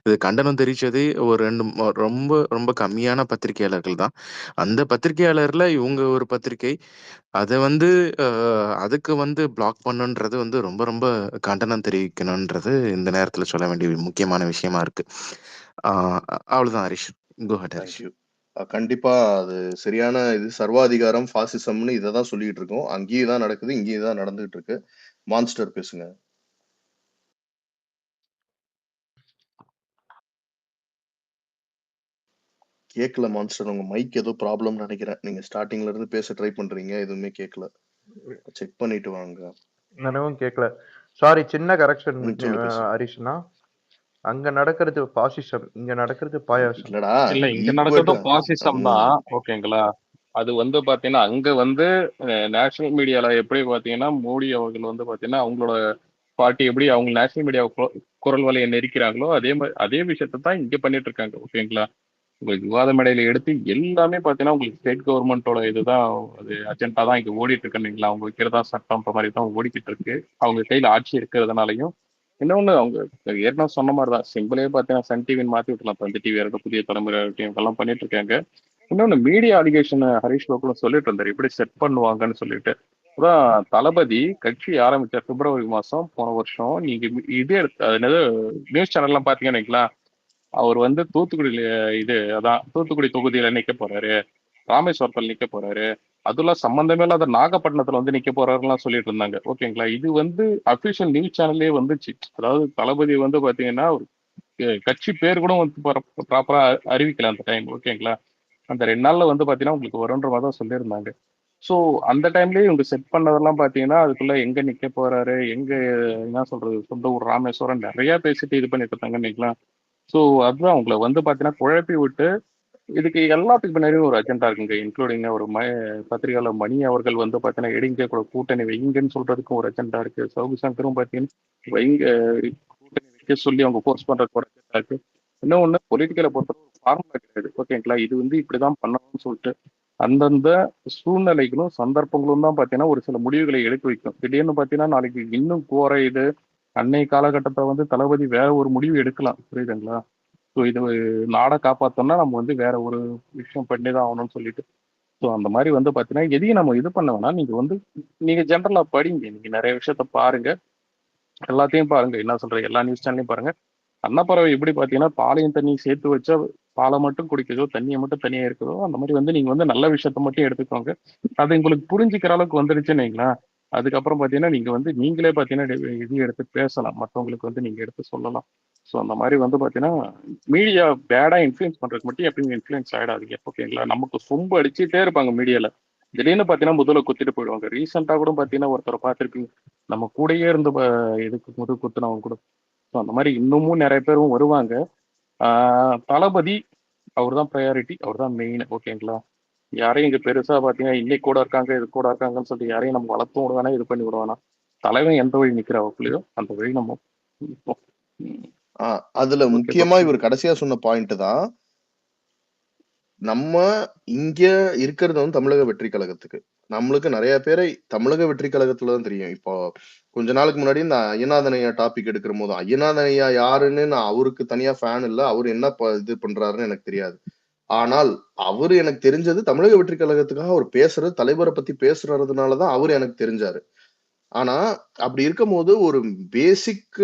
இது கண்டனம் தெரிவிச்சது ஒரு 2 ரொம்ப ரொம்ப கம்மியான பத்திரிகையாளர்கள் தான். அந்த பத்திரிகையாளர்ல இவங்க ஒரு பத்திரிகை அதை வந்து அதுக்கு வந்து பிளாக் பண்ணுன்றது வந்து ரொம்ப ரொம்ப கண்டனம் தெரிவிக்கணுன்றது இந்த நேரத்துல சொல்ல வேண்டிய முக்கியமான விஷயமா இருக்கு. அவ்வளவுதான் ஹரிஷ். கோ ஹெட் ஹரிஷ். கண்டிப்பா அது சரியான இது. சர்வாதிகாரம், பாசிசம்னு இதைதான் சொல்லிட்டு இருக்கோம். அங்கேயும் தான் நடக்குது, இங்கேயும் தான் நடந்துட்டு இருக்கு. மான்ஸ்டர் பேசுங்க. கேட்கல மான்ஸ்டர், உங்க மைக் ஏதோ ப்ராப்ளம் நினைக்கிறேன். நீங்க ஸ்டார்டிங்ல இருந்து பேச ட்ரை பண்றீங்க, எதுவுமே கேட்கல. செக் பண்ணிட்டு வாங்க. எனக்கும் கேட்கல. சாரி, சின்ன கரெக்ஷன் ஹரிஷ்னா. அங்க நடக்கிறது பாசிசம், இங்க நடக்கிறது பாயாசம். இல்ல, இங்க நடக்கிறது பாசிசம் தான். ஓகேங்களா? அது வந்து பாத்தீங்கன்னா அங்க வந்து நேஷனல் மீடியால எப்படி பாத்தீங்கன்னா மோடி அவர்கள் வந்து பாத்தீங்கன்னா அவங்களோட பார்ட்டி எப்படி அவங்க நேஷனல் மீடியா குரல் வலையை நெரிக்கிறாங்களோ அதே மாதிரி அதே விஷயத்த தான் இங்க பண்ணிட்டு இருக்காங்க. ஓகேங்களா? உங்களுக்கு விவாத மேடையில எடுத்து எல்லாமே பார்த்தீங்கன்னா உங்களுக்கு ஸ்டேட் கவர்மெண்ட்டோட இதுதான், அது அஜெண்டா தான் இங்கே ஓடிட்டு இருக்குன்னு அவங்க வைக்கிறதா சட்டம் மாதிரி தான் ஓடிக்கிட்டு இருக்கு. அவங்க கையில் ஆட்சி இருக்கிறதுனாலையும் இன்னொன்று அவங்க ஏற்கனவே சொன்ன மாதிரி தான் சிம்பிளே பார்த்தீங்கன்னா சன் டிவின்னு மாற்றி விட்டுலாம். இப்போ இந்த டிவி இருக்கட்டும், புதிய தலைமுறை எல்லாம் பண்ணிட்டு இருக்காங்க. இன்னொன்று மீடியா அலிகேஷன் ஹரிஷ் கோகுலும் சொல்லிட்டு இருந்தார் இப்படி செட் பண்ணுவாங்கன்னு சொல்லிட்டு. அதான் தளபதி கட்சி ஆரம்பிச்ச பிப்ரவரி மாதம் போன வருஷம் நீங்கள் இதே என்னது நியூஸ் சேனல்லாம் பார்த்தீங்கன்னா அவர் வந்து தூத்துக்குடியில அதான் தூத்துக்குடி தொகுதியில நிக்க போறாரு, ராமேஸ்வரத்தில் நிக்க போறாரு, அதெல்லாம் சம்பந்தமே இல்லாத நாகப்பட்டினத்துல வந்து நிக்க போறாருலாம் சொல்லிட்டு இருந்தாங்க. ஓகேங்களா, இது வந்து அபிஷியல் நியூஸ் சேனல்லே வந்துச்சு. அதாவது தளபதி வந்து பாத்தீங்கன்னா ஒரு கட்சி பேர் கூட வந்து ப்ராப்பரா அறிவிக்கல அந்த டைம். ஓகேங்களா, அந்த 2 நாள்ல வந்து பாத்தீங்கன்னா உங்களுக்கு வரும்ன்ற மாதிரி தான் சொல்லியிருந்தாங்க. ஸோ அந்த டைம்லயே இவங்க செட் பண்ணதெல்லாம் பாத்தீங்கன்னா அதுக்குள்ள எங்க நிக்க போறாரு, எங்க என்ன சொல்றது, சொந்த ஊர் ராமேஸ்வரம் நிறைய பேசிட்டு இது பண்ணிட்டு இருந்தாங்க நினைக்கலாம். ஸோ அதுதான் உங்களை வந்து பார்த்தீங்கன்னா குழப்பி விட்டு இதுக்கு எல்லாத்துக்கு பின்னாடியும் ஒரு அஜெண்டா இருக்குங்க, இன்க்ளூடிங் ஒரு பத்திரிகையாளர் மணி அவர்கள் வந்து பார்த்தீங்கன்னா எடிங்க கூட கூட்டணி வைங்கன்னு சொல்றதுக்கும் ஒரு அஜெண்டா இருக்கு. சவுகு சங்கரும் பார்த்தீங்கன்னா வைங்க கூட்டணி வைக்க சொல்லி அவங்க ஃபோர்ஸ் பண்றதுக்கு ஒரு அஜெண்டா இருக்கு. இன்னொன்று பொலிட்டிக்கலை பொறுத்த ஒரு ஃபார்முலா கிடையாது. ஓகேங்களா, இது வந்து இப்படிதான் பண்ணணும்னு சொல்லிட்டு அந்தந்த சூழ்நிலைகளும் சந்தர்ப்பங்களும் தான் பார்த்தீங்கன்னா ஒரு சில முடிவுகளை எடுத்து வைக்கும். திடீர்னு பார்த்தீங்கன்னா நாளைக்கு இன்னும் கோர இது அன்னை காலகட்டத்தை வந்து தளபதி வேற ஒரு முடிவு எடுக்கலாம். புரியுதுங்களா? ஸோ இது நாடை காப்பாற்றோம்னா நம்ம வந்து வேற ஒரு விஷயம் பண்ணி தான் ஆகணும்னு சொல்லிட்டு. ஸோ அந்த மாதிரி வந்து பார்த்தீங்கன்னா எதையும் நம்ம இது பண்ண வேணாம். நீங்கள் ஜென்ரலாக படிங்க, நீங்கள் நிறைய விஷயத்த பாருங்க, எல்லாத்தையும் பாருங்க. என்ன சொல்ற எல்லா நியூஸ் சேனலையும் பாருங்க. அன்னப்பறவை எப்படி பார்த்தீங்கன்னா பாலையும் தண்ணி சேர்த்து வச்சா பாலை மட்டும் குடிக்குதோ, தண்ணியை மட்டும் தனியாக இருக்குதோ, அந்த மாதிரி வந்து நீங்கள் வந்து நல்ல விஷயத்த மட்டும் எடுத்துக்கோங்க. அது உங்களுக்கு புரிஞ்சுக்கிற அளவுக்கு வந்துடுச்சுன்னு வைங்களேன். அதுக்கப்புறம் பார்த்தீங்கன்னா நீங்கள் வந்து நீங்களே பார்த்தீங்கன்னா இது எடுத்து பேசலாம், மற்றவங்களுக்கு வந்து நீங்கள் எடுத்து சொல்லலாம். ஸோ அந்த மாதிரி வந்து பார்த்தீங்கன்னா மீடியா பேடாக இன்ஃப்ளூயன்ஸ் பண்ணுறதுக்கு மட்டும் எப்பயும் இன்ஃப்ளூயன்ஸ் ஆகிடாதீங்க. ஓகேங்களா, நமக்கு சொம்பு அடிச்சுட்டே இருப்பாங்க மீடியாவில், திடீர்னு பார்த்தீங்கன்னா முதல்ல குத்திட்டு போயிடுவாங்க. ரீசெண்டாக கூட பார்த்தீங்கன்னா ஒருத்தரை பார்த்துருப்பீங்க, நம்ம கூடயே இருந்து இதுக்கு முதுகு குத்துனவங்க கூட. ஸோ அந்த மாதிரி இன்னமும் நிறைய பேரும் வருவாங்க. தளபதி அவர் தான் ப்ரையாரிட்டி, அவர் தான் மெயின். ஓகேங்களா, யாரையும் இங்கே பெருசாக பார்த்தீங்கன்னா இன்னைக்கு கூட இருக்காங்க இது கூட இருக்காங்கன்னு சொல்லிட்டு யாரையும் நம்ம வளர்த்தும் விடுவானா இது பண்ணி விடுவானா. தலைவன் எந்த வழி நிற்கிறாப்புலையோ அந்த வழி நம்ம நிற்போம். அதுல முக்கியமா இவர் கடைசியா சொன்ன பாயிண்ட் தான், நம்ம இங்க இருக்கிறது வந்து தமிழக வெற்றி கழகத்துக்கு. நம்மளுக்கு நிறைய பேரை தமிழக வெற்றி கழகத்துல தான் தெரியும். இப்போ கொஞ்ச நாளுக்கு முன்னாடி இந்த ஐயநாதன் ஐயா டாபிக் எடுக்கிற போதும், ஐயநாதன் ஐயா யாருன்னு நான் அவருக்கு தனியா ஃபேன் இல்ல, அவரு என்ன இது பண்றாருன்னு எனக்கு தெரியாது. ஆனால் அவரு எனக்கு தெரிஞ்சது தமிழக வெற்றி கழகத்துக்காக அவர் பேசுறது, தலைவரை பத்தி பேசுறதுனாலதான் அவரு எனக்கு தெரிஞ்சாரு. ஆனா அப்படி இருக்கும் போது ஒரு பேசிக்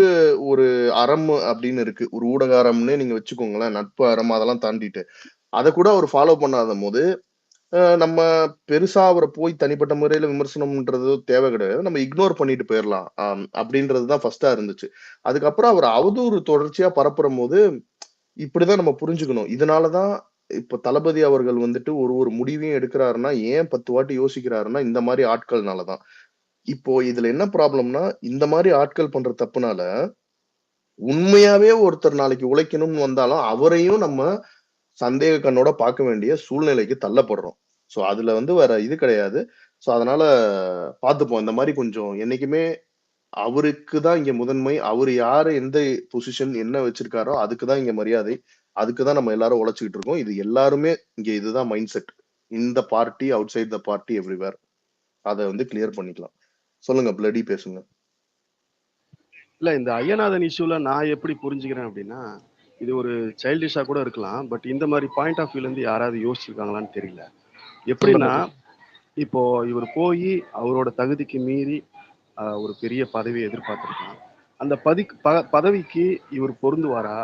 ஒரு அறம் அப்படின்னு இருக்கு, ஒரு ஊடக அறம்னு நீங்க வச்சுக்கோங்களேன், நட்பு அறம் அதெல்லாம் தாண்டிட்டு அதை கூட அவர் ஃபாலோ பண்ணாத போது நம்ம பெருசா அவரை போய் தனிப்பட்ட முறையில விமர்சனம்ன்றது தேவை கிடையாது, நம்ம இக்னோர் பண்ணிட்டு போயிடலாம் அப்படின்றதுதான் ஃபர்ஸ்டா இருந்துச்சு. அதுக்கப்புறம் அவர் அவதூறு தொடர்ச்சியா பரப்புற போது இப்படிதான் நம்ம புரிஞ்சுக்கணும். இதனாலதான் இப்ப தளபதி அவர்கள் வந்துட்டு ஒரு முடிவையும் எடுக்கிறாருன்னா ஏன் 10 வாட்டி யோசிக்கிறாருன்னா இந்த மாதிரி ஆட்கள்னாலதான். இப்போ இதுல என்ன ப்ராப்ளம்னா, இந்த மாதிரி ஆட்கள் பண்ற தப்புனால உண்மையாவே ஒருத்தர் நாளைக்கு உழைக்கணும்னு வந்தாலும் அவரையும் நம்ம சந்தேக கண்ணோட பார்க்க வேண்டிய சூழ்நிலைக்கு தள்ளப்படுறோம். சோ அதுல வந்து வேற இது கிடையாது. சோ அதனால பார்த்துப்போம். இந்த மாதிரி கொஞ்சம் என்னைக்குமே அவருக்கு தான் இங்க முதன்மை, அவரு யாரு எந்த பொசிஷன் என்ன வச்சிருக்காரோ அதுக்குதான் இங்க மரியாதை, அதுக்குதான் நம்ம எல்லாரும் உழைச்சுக்கிட்டு இருக்கோம். இது எல்லாருமே இங்க இதுதான் மைண்ட் செட். இந்த party outside the party everywhere. அதை வந்து கிளியர் பண்ணிக்கலாம். சொல்லுங்க பிளடி, பேசுங்க. இல்ல, இந்த ஐயநாதன் இஷ்யூல நான் எப்படி புரிஞ்சுக்கிறேன் அப்படின்னா, இது ஒரு சைல்டிஷா கூட இருக்கலாம், பட் இந்த மாதிரி பாயிண்ட் ஆஃப் வியூல இருந்து யாராவது யோசிச்சிருக்காங்களான்னு தெரியல. எப்படின்னா, இப்போ இவர் போய் அவரோட தகுதிக்கு மீறி ஒரு பெரிய பதவியை எதிர்பார்த்திருக்கலாம். அந்த பதவிக்கு இவர் பொருந்துவாரா,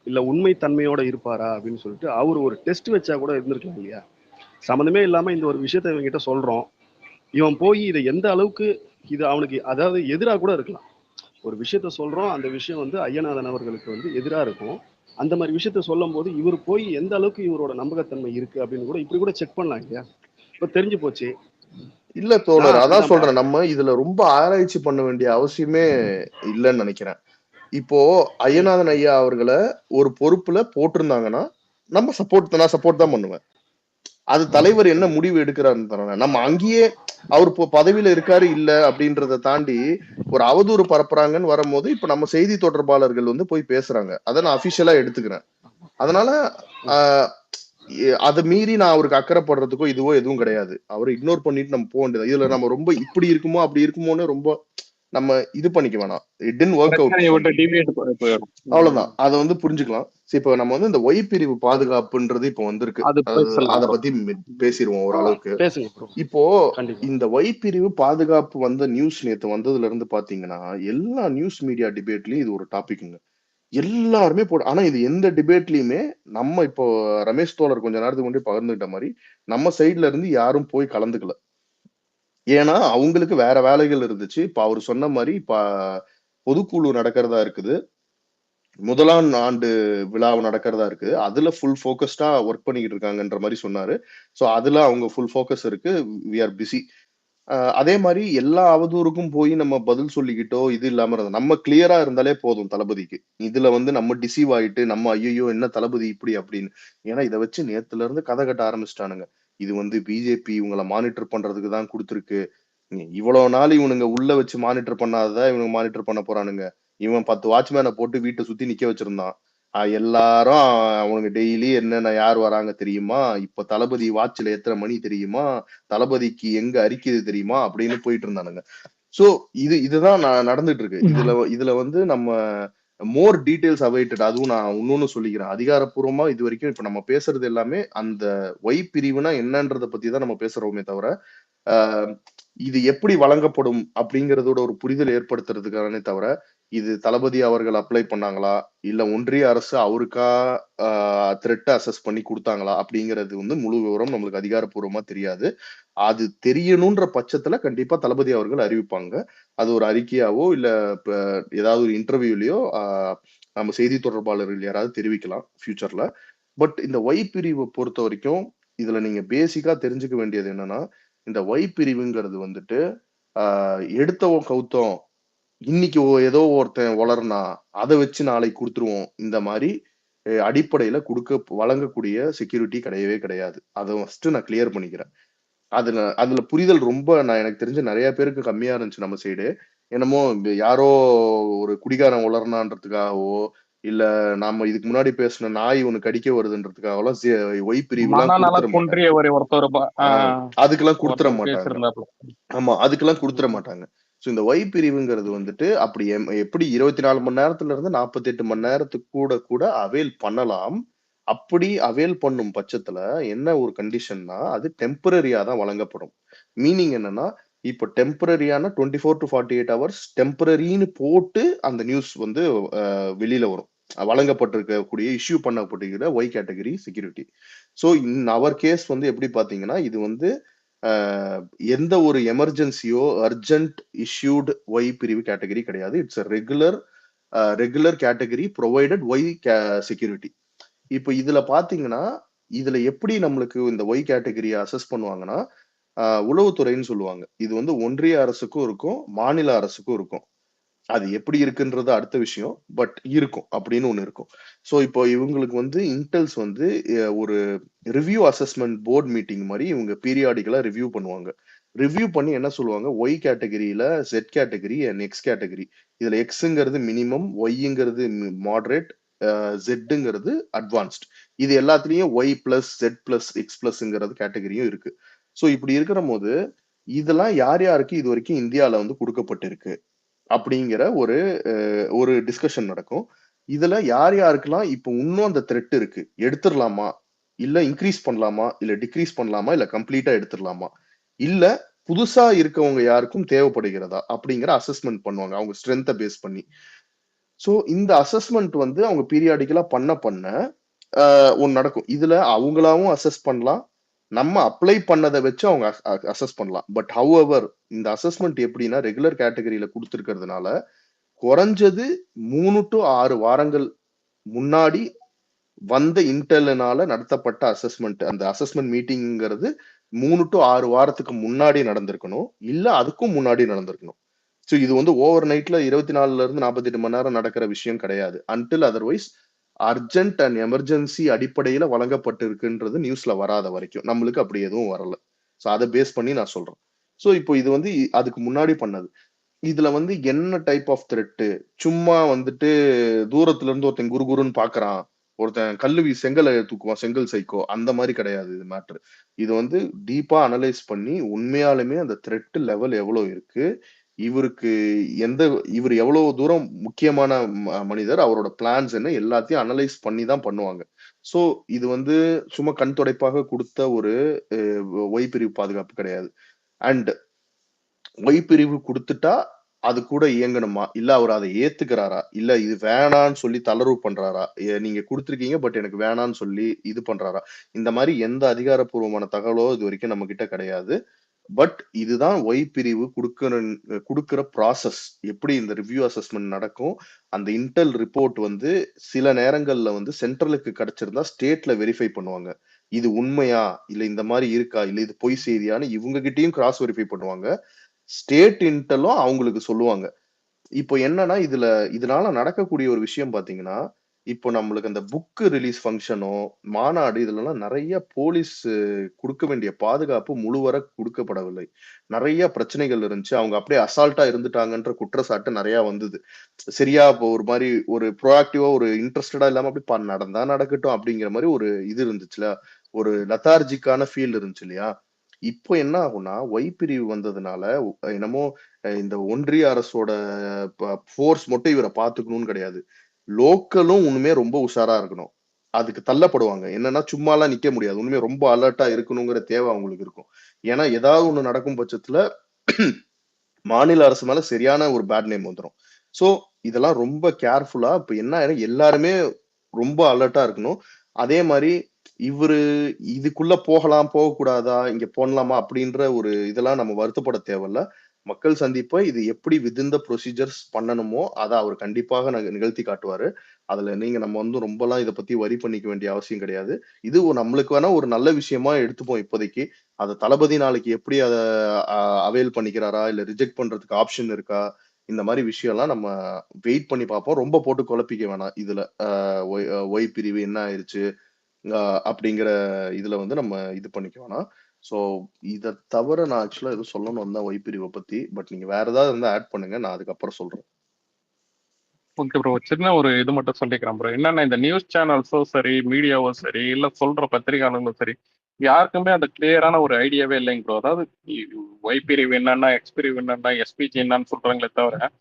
இல்ல உண்மை தன்மையோட இருப்பாரா அப்படின்னு சொல்லிட்டு அவர் ஒரு டெஸ்ட் வச்சா கூட இருந்திருக்கலாம் இல்லையா? சம்மந்தமே இல்லாம இந்த ஒரு விஷயத்த இவங்கிட்ட சொல்றோம், இவன் போய் இதை எந்த அளவுக்கு இது அவனுக்கு அதாவது எதிராக கூட இருக்கலாம். ஒரு விஷயத்த சொல்றோம், அந்த விஷயம் வந்து ஐயநாதன் அவர்களுக்கு வந்து எதிராக இருக்கும். அந்த மாதிரி விஷயத்த சொல்லும் போது இவர் போய் எந்த அளவுக்கு இவரோட நம்பகத்தன்மை இருக்கு அப்படின்னு கூட இப்படி கூட செக் பண்ணலாம் இல்லையா? இப்ப தெரிஞ்சு போச்சு. இல்ல தோழர், அதான் சொல்றேன், நம்ம இதுல ரொம்ப ஆராய்ச்சி பண்ண வேண்டிய அவசியமே இல்லைன்னு நினைக்கிறேன். இப்போ ஐயநாதன் ஐயா அவர்களை ஒரு பொறுப்புல போட்டிருந்தாங்கன்னா நம்ம நான் சப்போர்ட் தான் பண்ணுவேன். அது தலைவர் என்ன முடிவு எடுக்கிறாருன்னு நம்ம அங்கேயே அவர் பதவியில இருக்காரு இல்ல அப்படின்றத தாண்டி ஒரு அவதூறு பரப்புறாங்கன்னு வரும்போது இப்ப நம்ம செய்தி தொடர்பாளர்கள் வந்து போய் பேசுறாங்க, அதை நான் அபிஷியலா எடுத்துக்கிறேன். அதனால ஆஹ் அதை மீறி நான் அவருக்கு அக்கறைப்படுறதுக்கோ இதுவோ எதுவும் கிடையாது. அவரை இக்னோர் பண்ணிட்டு நம்ம போக வேண்டியது. இதுல நம்ம ரொம்ப இப்படி இருக்குமோ அப்படி இருக்குமோன்னு ரொம்ப நம்ம இது பண்ணிக்க வேணாம். It did work out. பிரச்சனையை விட்டு டிவியேட் போயிடும். அவ்வளவுதான். அதை வந்து புரிஞ்சுக்கலாம். இப்போ நம்ம வந்து இந்த ஒய் பிரிவு பாதுகாப்புன்றது இப்போ வந்திருக்கு. அது பேசலாம் அதை bro. பத்தி பேசிடுவோம் ஓரளவுக்கு. பேசுங்க ப்ரோ. இப்போ கண்டிப்பா. இந்த ஒய் பிரிவு பாதுகாப்பு வந்த நியூஸ் நேத்து வந்ததுல இருந்து பாத்தீங்கன்னா எல்லா நியூஸ் மீடியா டிபேட்லயும் இது ஒரு டாபிக்ங்க. எல்லாருமே ஆனா இது எந்த டிபேட்லயுமே நம்ம இப்போ ரமேஷ் தோழர் கொஞ்ச நேரத்துக்கு முன்னாடி பகிர்ந்துகிட்ட மாதிரி நம்ம சைட்ல இருந்து யாரும் போய் கலந்துக்கல. ஏன்னா அவங்களுக்கு வேற வேலைகள் இருந்துச்சு. இப்ப அவர் சொன்ன மாதிரி இப்ப பொதுக்குழு நடக்கிறதா இருக்குது, முதலாம் ஆண்டு விழா நடக்கிறதா இருக்கு. அதுல ஃபுல் ஃபோக்கஸ்டா ஒர்க் பண்ணிக்கிட்டு இருக்காங்கன்ற மாதிரி சொன்னாரு. சோ அதுல அவங்க ஃபுல் ஃபோக்கஸ் இருக்கு. We are busy. அதே மாதிரி எல்லா அவதூறுக்கும் போய் நம்ம பதில் சொல்லிக்கிட்டோ இது இல்லாம இருந்தோம். நம்ம கிளியரா இருந்தாலே போதும் தளபதிக்கு. இதுல வந்து நம்ம டிசீவ் ஆயிட்டு நம்ம ஐயோ என்ன தளபதி இப்படி அப்படின்னு. ஏன்னா இதை வச்சு நேத்துல இருந்து கதை கட்ட ஆரம்பிச்சிட்டானுங்க. இது வந்து பிஜேபி இவங்களை மானிட்டர் பண்றதுக்கு தான் கொடுத்துருக்கு. இவ்வளவு நாள் இவனுங்க உள்ள வச்சு மானிட்டர் பண்ணாததான் இவனுங்க மானிட்டர் பண்ண போறானுங்க. இவன் 10 வாட்ச்மேனை போட்டு வீட்டை சுத்தி நிக்க வச்சிருந்தான். எல்லாரும் அவனுக்கு டெய்லி என்னென்ன யார் வராங்க தெரியுமா, இப்ப தளபதி வாட்ச்ல எத்தனை மணி தெரியுமா, தளபதிக்கு எங்க அரிக்குது தெரியுமா அப்படின்னு போயிட்டு இருந்தானுங்க. சோ இதுதான் நடந்துட்டு இருக்கு. இதுல வந்து நம்ம மோர் டீடைல்ஸ் அவைட்டட். அதுவும் நான் இன்னொன்னு சொல்லிக்கிறேன். அதிகாரப்பூர்வமா இது வரைக்கும் இப்ப நம்ம பேசுறது எல்லாமே அந்த ஒய் பிரிவுனா என்னன்றத பத்தி தான் நம்ம பேசுறோமே தவிர இது எப்படி வழங்கப்படும் அப்படிங்கறதோட ஒரு புரிதல் ஏற்படுத்துறதுக்கானே தவிர இது தளபதி அவர்கள் அப்ளை பண்ணாங்களா இல்ல ஒன்றிய அரசு அவருக்கா த்ரெட் அசஸ் பண்ணி கொடுத்தாங்களா அப்படிங்கிறது வந்து முழு விவரம் நம்மளுக்கு அதிகாரப்பூர்வமா தெரியாது. அது தெரியணும்ன்ற பட்சத்துல கண்டிப்பா தளபதி அவர்கள் அறிவிப்பாங்க. அது ஒரு அறிக்கையாவோ இல்ல ஏதாவது ஒரு இன்டர்வியூலயோ நம்ம செய்தி தொடர்பாளர்கள் யாராவது தெரிவிக்கலாம் ஃபியூச்சர்ல. பட் இந்த ஒய் பிரிவை பொறுத்த வரைக்கும் இதுல நீங்க பேசிக்கா தெரிஞ்சுக்க வேண்டியது என்னன்னா, இந்த ஒய் பிரிவுங்கிறது வந்துட்டு எடுத்தவன் கவுத்தம் இன்னைக்கு ஏதோ ஒருத்தன் வளர்னா அதை வச்சு நாளைக்கு கொடுத்துருவோம் இந்த மாதிரி அடிப்படையில வழங்கக்கூடிய செக்யூரிட்டி கிடையவே கிடையாது. அதை ஃபர்ஸ்ட் நான் கிளியர் பண்ணிக்கிறேன். அதுல புரிதல் ரொம்ப எனக்கு தெரிஞ்ச நிறைய பேருக்கு கம்மியா இருந்துச்சு நம்ம சைடு. என்னமோ யாரோ ஒரு குடிகாரன் வளர்னான்றதுக்காகவோ இல்ல நாம இதுக்கு முன்னாடி பேசின நாய் ஒண்ணு கடிக்க வருதுன்றதுக்காகலாம் ஒய் பிரிவு அதுக்கெல்லாம் கொடுத்துட மாட்டாங்க. ஆமா, அதுக்கெல்லாம் கொடுத்துட மாட்டாங்க. சோ இந்த ஒய் பிரிவுங்கிறது வந்துட்டு அப்படி எப்படி 24 மணி நேரத்துல இருந்து 48 மணி நேரத்துக்கு கூட அவேல் பண்ணலாம். அப்படி அவேல் பண்ணும் பட்சத்துல என்ன ஒரு கண்டிஷன்னா அது டெம்பரரியா தான் வழங்கப்படும். மீனிங் என்னன்னா இப்போ டெம்பரரியான 24 to 48 hours டெம்பரரின்னு போட்டு அந்த நியூஸ் வந்து வெளியில வரும். வழங்கப்பட்டிருக்கக்கூடிய இஷ்யூ பண்ணப்பட்டிருக்கிற Y category security. So in our case வந்து எப்படி பாத்தீங்கன்னா இது வந்து எந்த ஒரு எமர்ஜென்சியோ அர்ஜென்ட் இஷ்யூட் ஒய் பிரிவு கேட்டகரி கிடையாது. It's regular category provided Y security. இப்போ இதுல பாத்தீங்கன்னா இதுல எப்படி நம்மளுக்கு இந்த ஒய் கேட்டகரியை அசஸ் பண்ணுவாங்கன்னா உளவுத்துறைன்னு சொல்லுவாங்க. இது வந்து ஒன்றிய அரசுக்கும் இருக்கும் மாநில அரசுக்கும் இருக்கும். அது எப்படி இருக்குன்றது அடுத்த விஷயம். பட் இருக்கும் அப்படின்னு ஒண்ணு இருக்கும். ஸோ இப்போ இவங்களுக்கு வந்து இன்டெல்ஸ் வந்து ஒரு ரிவ்யூ அசஸ்மெண்ட் போர்ட் மீட்டிங் மாதிரி இவங்க பீரியாடிக்கலா ரிவ்யூ பண்ணுவாங்க. ரிவ்யூ பண்ணி என்ன சொல்லுவாங்க, ஒய் கேட்டகரியில Z category and X category. இதுல எக்ஸுங்கிறது மினிமம், ஒய்ங்கிறது மாடரேட், ஜெட்டுங்கிறது அட்வான்ஸ்ட். இது எல்லாத்துலயும் Y plus Z plus X பிளஸ்ங்கிறது கேட்டகரியும் இருக்கு. ஸோ இப்படி இருக்கிற போது இதெல்லாம் யார் யாருக்கு இது வரைக்கும் இந்தியாவில வந்து கொடுக்கப்பட்டிருக்கு அப்படிங்கிற ஒரு டிஸ்கஷன் நடக்கும். இதுல யார் யாருக்கெல்லாம் இப்போ இன்னும் அந்த த்ரெட் இருக்கு, எடுத்துடலாமா இல்ல இன்க்ரீஸ் பண்ணலாமா இல்ல டிக்ரீஸ் பண்ணலாமா இல்ல கம்ப்ளீட்டா எடுத்துடலாமா இல்ல புதுசா இருக்கவங்க யாருக்கும் தேவைப்படுகிறதா அப்படிங்கிற அசஸ்மெண்ட் பண்ணுவாங்க அவங்க ஸ்ட்ரென்த்தை பேஸ் பண்ணி. ஸோ இந்த அசஸ்மெண்ட் வந்து அவங்க பீரியாடிக்கலா பண்ண ஒன்னு நடக்கும். இதுல அவங்களாவும் அசஸ் பண்ணலாம், நம்ம அப்ளை பண்ணதை வச்சு அவங்க அசஸ் பண்ணலாம். பட் ஹவெவர் இந்த அசஸ்மெண்ட் எப்படின்னா ரெகுலர் கேட்டகரியில கொடுத்துருக்கிறதுனால குறைஞ்சது 3 to 6 வாரங்கள் முன்னாடி வந்த இன்டெல்னால நடத்தப்பட்ட அசஸ்மெண்ட், அந்த அசஸ்மெண்ட் மீட்டிங்கிறது 3 to 6 வாரத்துக்கு முன்னாடி நடந்திருக்கணும், இல்ல அதுக்கும் முன்னாடி நடந்திருக்கணும். ஸோ இது வந்து ஓவர் நைட்ல 24 இருந்து 48 மணி நேரம் நடக்கிற விஷயம் கிடையாது. Until otherwise urgent and emergency அடிப்படையில வழங்கப்பட்டிருக்குன்றது நியூஸ்ல வராத வரைக்கும் நம்மளுக்கு அப்படி எதுவும் வரல. ஸோ அதை பேஸ் பண்ணி நான் சொல்றேன். ஸோ இப்போ இது வந்து அதுக்கு முன்னாடி பண்ணது. இதுல வந்து என்ன டைப் ஆஃப் த்ரெட்டு, சும்மா வந்துட்டு தூரத்துல இருந்து ஒருத்தன் குருன்னு பாக்குறான், ஒருத்தன் கல்லு செங்கலை தூக்குவான், செங்கல் சைக்கோ, அந்த மாதிரி கிடையாது இது மேட்ரு. இது வந்து டீப்பா அனலைஸ் பண்ணி உண்மையாலுமே அந்த த்ரெட் லெவல் எவ்வளவு இருக்கு, இவருக்கு இவர் எவ்வளவு தூரம் முக்கியமான மனிதர், அவரோட பிளான்ஸ் என்ன, எல்லாத்தையும் அனலைஸ் பண்ணி தான் பண்ணுவாங்க. சோ இது வந்து சும்மா கண் துடைப்பாக கொடுத்த ஒரு ஒய் பிரிவு பாதுகாப்பு கிடையாது. அண்ட் ஒய் பிரிவு கொடுத்துட்டா அது கூட இயங்கணுமா, இல்ல அவர் அதை ஏத்துக்கிறாரா, இல்ல இது வேணான்னு சொல்லி தளர்வு பண்றாரா, நீங்க கொடுத்துருக்கீங்க பட் எனக்கு வேணான்னு சொல்லி இது பண்றாரா, இந்த மாதிரி எந்த அதிகாரப்பூர்வமான தகவலோ இது வரைக்கும் நம்ம கிட்ட கிடையாது. பட் இதுதான் ஒய் பிரிவு கொடுக்கிற ப்ராசஸ். எப்படி இந்த ரிவ்யூ அசஸ்மெண்ட் நடக்கும், அந்த இன்டெல் ரிப்போர்ட் வந்து சில நேரங்கள்ல வந்து சென்ட்ரலுக்கு கிடைச்சிருந்தா ஸ்டேட்ல வெரிஃபை பண்ணுவாங்க. இது உண்மையா, இல்ல இந்த மாதிரி இருக்கா, இல்ல இது பொய் செய்தியான்னு இவங்க கிட்டயும் கிராஸ் வெரிஃபை பண்ணுவாங்க. ஸ்டேட் இன்டெலும் அவங்களுக்கு சொல்லுவாங்க. இப்போ என்னன்னா இதனால நடக்கக்கூடிய ஒரு விஷயம் பாத்தீங்கன்னா, இப்போ நம்மளுக்கு அந்த புக் ரிலீஸ் ஃபங்க்ஷனோ, மாநாடு, இதுலலாம் நிறைய போலீஸ் கொடுக்க வேண்டிய பாதுகாப்பு முழுவர கொடுக்கப்படவில்லை. நிறைய பிரச்சனைகள் இருந்துச்சு. அவங்க அப்படியே அசால்ட்டா இருந்துட்டாங்கன்ற குற்றச்சாட்டு நிறைய வந்தது. சரியா, இப்போ ஒரு மாதிரி ஒரு ப்ரோஆக்டிவா ஒரு இன்ட்ரெஸ்டடா இல்லாம அப்படி நடந்தா நடக்கட்டும் அப்படிங்கிற மாதிரி ஒரு இது இருந்துச்சுல, ஒரு லெத்தார்ஜிக்கான ஃபீல் இருந்துச்சு இல்லையா. இப்போ என்ன ஆகும்னா, ஒய் பிரிவு வந்ததுனால என்னமோ இந்த ஒன்றிய அரசோட ஃபோர்ஸ் மட்டும் இவரை பாத்துக்கணும்னு கிடையாது, லோக்கலும் உண்மையே ரொம்ப உஷாரா இருக்கணும். அதுக்கு தள்ளப்படுவாங்க. என்னன்னா சும்மாலாம் நிக்க முடியாது, உண்மையே ரொம்ப அலர்ட்டா இருக்கணுங்கிற தேவை அவங்களுக்கு இருக்கும். ஏன்னா ஏதாவது ஒண்ணு நடக்கும் பட்சத்துல மாநில அரசு மேல சரியான ஒரு பேட் நேம் வந்துடும். சோ இதெல்லாம் ரொம்ப கேர்ஃபுல்லா இப்ப என்ன எல்லாருமே ரொம்ப அலர்ட்டா இருக்கணும். அதே மாதிரி இவரு இதுக்குள்ள போகலாம் போகக்கூடாதா, இங்க போடலாமா அப்படின்ற ஒரு இதெல்லாம் நம்ம வருத்தப்பட தேவையில்ல. மக்கள் சந்திப்பை இது எப்படி வித்தின் த ப்ரொசீஜர்ஸ் பண்ணணுமோ அதை அவர் கண்டிப்பாக நிகழ்த்தி காட்டுவாரு. அதுல நம்ம வந்து ரொம்பலாம் இதை பத்தி வரி பண்ணிக்க வேண்டிய அவசியம் கிடையாது. இது நம்மளுக்கு வேணா ஒரு நல்ல விஷயமா எடுத்துப்போம் இப்போதைக்கு. அதை தளபதி நாளைக்கு எப்படி அதை அவைல் பண்ணிக்கிறாரா, இல்ல ரிஜெக்ட் பண்றதுக்கு ஆப்ஷன் இருக்கா, இந்த மாதிரி விஷயம் எல்லாம் நம்ம வெயிட் பண்ணி பார்ப்போம். ரொம்ப போட்டு குழப்பிக்க வேணாம். இதுல ஒய் பிரிவு என்ன ஆயிருச்சு அப்படிங்கிற இதுல வந்து நம்ம இது பண்ணிக்க வேணாம். சோ இத தவிர நான் ஆக்சுவலா எதுவும் சொல்லணும் வந்தா ஒய் பிரிவை பத்தி. பட் நீங்க வேற ஏதாவது இருந்தா ஆட் பண்ணுங்க, நான் அதுக்கப்புறம் சொல்றேன். ஓகே ப்ரோ, சின்ன ஒரு இது மட்டும் சொல்லிக்கிறேன் ப்ரோ. என்னன்னா இந்த நியூஸ் சேனல்ஸும் சரி, மீடியாவும் சரி, இல்ல சொல்ற பத்திரிகையாளர்களும் சரி, யாருக்குமே அந்த கிளியரான ஒரு ஐடியாவே இல்லைங்க ப்ரோ. அதாவது ஒய் பிரிவு என்னன்னா, எக்ஸ் பிரிவு என்னன்னா, எஸ்பிஜி என்னன்னு சொல்றாங்களே தவிர,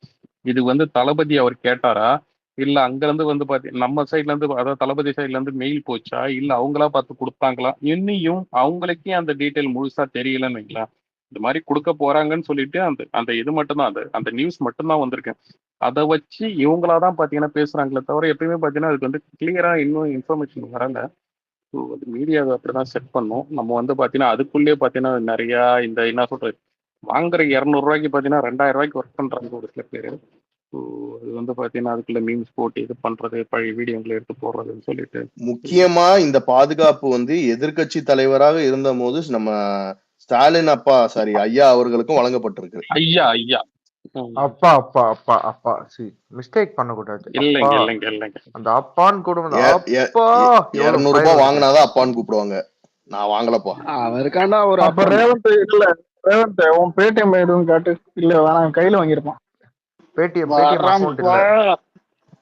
இது வந்து தளபதி அவர் கேட்டாரா, இல்ல அங்க இருந்து வந்து நம்ம சைட்ல இருந்து, அதாவது தளபதி சைட்ல இருந்து மெயில் போச்சா, இல்ல அவங்களா பார்த்து கொடுத்தாங்களா, இன்னியும் அவங்களுக்கே அந்த டீட்டெயில் முழுசா தெரியலன்னு வைங்களா. இந்த மாதிரி கொடுக்க போறாங்கன்னு சொல்லிட்டு அந்த அந்த இது மட்டும் தான், அந்த நியூஸ் மட்டும்தான் வந்திருக்கு. அதை வச்சு இவங்களாதான் பாத்தீங்கன்னா பேசுறாங்களே தவிர, எப்பயுமே பாத்தீங்கன்னா அதுக்கு வந்து கிளியரா இன்னும் இன்ஃபர்மேஷன் வரல. ஸோ அது மீடியாவை அப்படிதான் செட் பண்ணோம். நம்ம வந்து பாத்தீங்கன்னா அதுக்குள்ளேயே பாத்தீங்கன்னா நிறைய இந்த என்ன சொல்றது, வாங்குற 200 ரூபாய்க்கு பாத்தீங்கன்னா 2000 ரூபாய்க்கு ஒர்க் பண்றாங்க ஒரு சில பேர். ஸோ அது வந்து பாத்தீங்கன்னா அதுக்குள்ள மீம்ஸ் போட்டு இது பண்றது, பழைய வீடியோங்களை எடுத்து போடுறதுன்னு சொல்லிட்டு. முக்கியமா இந்த பாதுகாப்பு வந்து எதிர்கட்சி தலைவராக இருந்த போது நம்ம ஸ்டாலின் ஐயா அவர்களுக்கும் வழங்கப்பட்டிருக்கு. ஐயா அப்பா அப்பா அப்பா அப்பா மிஸ்டேக் பண்ணக்கூடாது. இல்லைங்க இல்லைங்க இல்லைங்க, அந்த அப்பான்னு கூட 200 ரூபாய் வாங்கினாதான் அப்பான்னு கூப்பிடுவாங்க. நான் வாங்கலப்பா. அவருக்காண்டா ஒரு அப்ப ரேவந்த் இல்ல, ரேவந்த் உன் பேடிஎம் எதுவும் காட்டு. இல்ல வேணாம், கையில வாங்கிருப்பான். பேடிஎம் அக்கவுண்ட் இல்ல,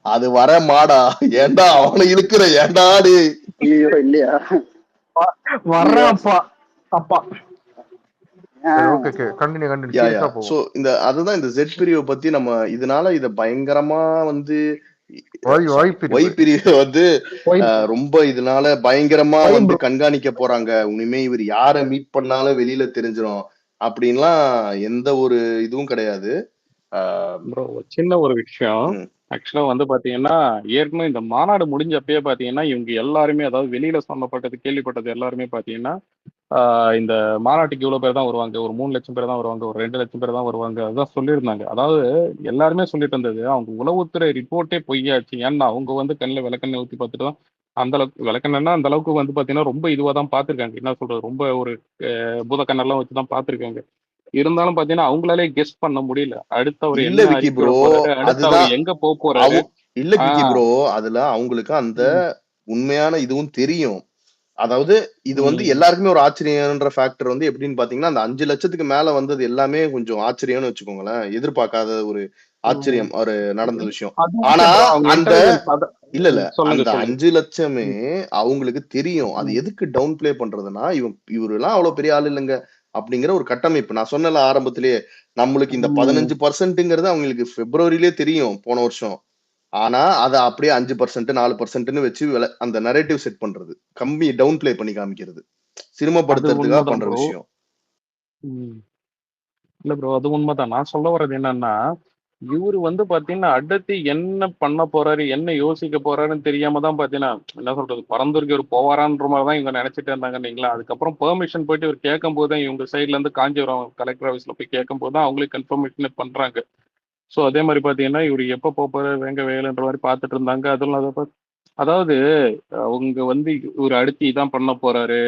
அது வர மாடா. ஏண்டா அவனை இழுக்கிற, ஏண்டா டேய். ஐயோ இல்லையா, வர்றாப்பா அப்பா. அதுதான் இந்த ஜெட் பிரிவை பத்தி நம்ம இதனால இத பயங்கரமா வந்து ஒய் பிரிவு வந்து ரொம்ப இதனால பயங்கரமா வந்து கண்காணிக்க போறாங்க. உண்மையே இவர் யார மீட் பண்ணாலும் வெளியில தெரிஞ்சிடும் அப்படின்லாம் எந்த ஒரு இதுவும் கிடையாது. சின்ன ஒரு விஷயம், ஆக்சுவலா வந்து பாத்தீங்கன்னா ஏற்கனவே இந்த மாநாடு முடிஞ்சப்பயே பாத்தீங்கன்னா இவங்க எல்லாருமே, அதாவது வெளியில சொல்லப்பட்டது கேள்விப்பட்டது எல்லாருமே பாத்தீங்கன்னா இந்த மாநாட்டுக்கு இவ்வளவு பேர் தான் வருவாங்க, ஒரு 3 லட்சம் பேர் தான் வருவாங்க, ஒரு 2 லட்சம் பேர் தான் வருவாங்க, அதுதான் சொல்லியிருந்தாங்க. அதாவது எல்லாருமே சொல்லிட்டு இருந்தது அவங்க உளவுத்துறை ரிப்போர்ட்டே பொய்யாச்சு. ஏன்னா அவங்க வந்து கண்ணில் விளக்கெண்ணெய் ஊற்றி பார்த்துட்டு தான், அந்த அளவுக்கு விளக்கெண்ணா அந்த அளவுக்கு வந்து பாத்தீங்கன்னா ரொம்ப இதுவா தான் பார்த்துருக்காங்க. என்ன சொல்றது, ரொம்ப ஒரு பூதக்கண்ணெல்லாம் வச்சு தான் பார்த்துருக்காங்க. இருந்தாலும் பாத்தீங்கன்னா அவங்களாலே கெஸ் பண்ண முடியல அடுத்தவர் இல்ல விக்கி ப்ரோ, அதுதான் எங்க போறாரு. இல்ல விக்கி ப்ரோ, அதுல அவங்களுக்கு அந்த உண்மையான இதுவும் தெரியும். அதாவது இது வந்து எல்லாருக்குமே ஒரு ஆச்சரியன்ற ஃபேக்டர் வந்து எப்படின்னு பாத்தீங்கன்னா, அந்த 5 லட்சத்துக்கு மேல வந்தது எல்லாமே கொஞ்சம் ஆச்சரியம்னு வச்சுக்கோங்களேன். எதிர்பார்க்காத ஒரு ஆச்சரியம் ஒரு நடந்த விஷயம். அது ஆனா ஓகே ப்ரோ. அவங்க அந்த இன்டெலிஜென்ஸ் இல்ல சொல்லுங்க அந்த சொல்லுங்க. 5 லட்சமே அவங்களுக்கு தெரியும். அது எதுக்கு டவுன் ப்ளே பண்றதுன்னா, இவரெல்லாம் அவ்வளவு பெரிய ஆள் இல்லங்க அப்படிங்கிற ஒரு கட்டமைப்பு. நான் சொன்னேன்ல ஆரம்பத்திலேயே, நம்மளுக்கு இந்த 15%ங்கிறது அவங்களுக்கு பிப்ரவரியிலே தெரியும் போன வருஷம். ஆனா அத அப்படியே 5% 4%ன்னு வச்சு அந்த நரேட்டிவ் செட் பண்றது. கம்மி டவுன் ப்ளே பண்ணி காமிக்கிறது. அது சிரமப்படுத்துறதுக்காக உண்மைதான் பண்ற ப்ரோ. விஷயம். இல்ல ப்ரோ, அது உண்மைதான். நான் சொல்ல வர்றது என்னன்னா, இவரு வந்து பாத்தீங்கன்னா அடுத்து என்ன பண்ண போறாரு, என்ன யோசிக்க போறாருன்னு தெரியாம தான் பாத்தீங்கன்னா, என்ன சொல்றது, பரந்தூருக்கு இவர் போவாரான்ற மாதிரி தான் இவங்க நினைச்சிட்டு இருந்தாங்க இல்லைங்களா. அதுக்கப்புறம் பெர்மிஷன் போயிட்டு இவர் கேட்கும் போது தான் இவங்க சைட்ல இருந்து காஞ்சிபுரம் கலெக்டர் ஆஃபீஸ்ல போய் கேட்கும் போது தான் அவங்களே கன்ஃபர்மேஷன் பண்றாங்க. ஸோ அதே மாதிரி பாத்தீங்கன்னா இவர் எப்போ போறாரு வேங்க வேலைன்ற மாதிரி பார்த்துட்டு இருந்தாங்க. அதெல்லாம் அதாவது அவங்க வந்து ஒரு அடுத்து இதான் பண்ண போறாரு.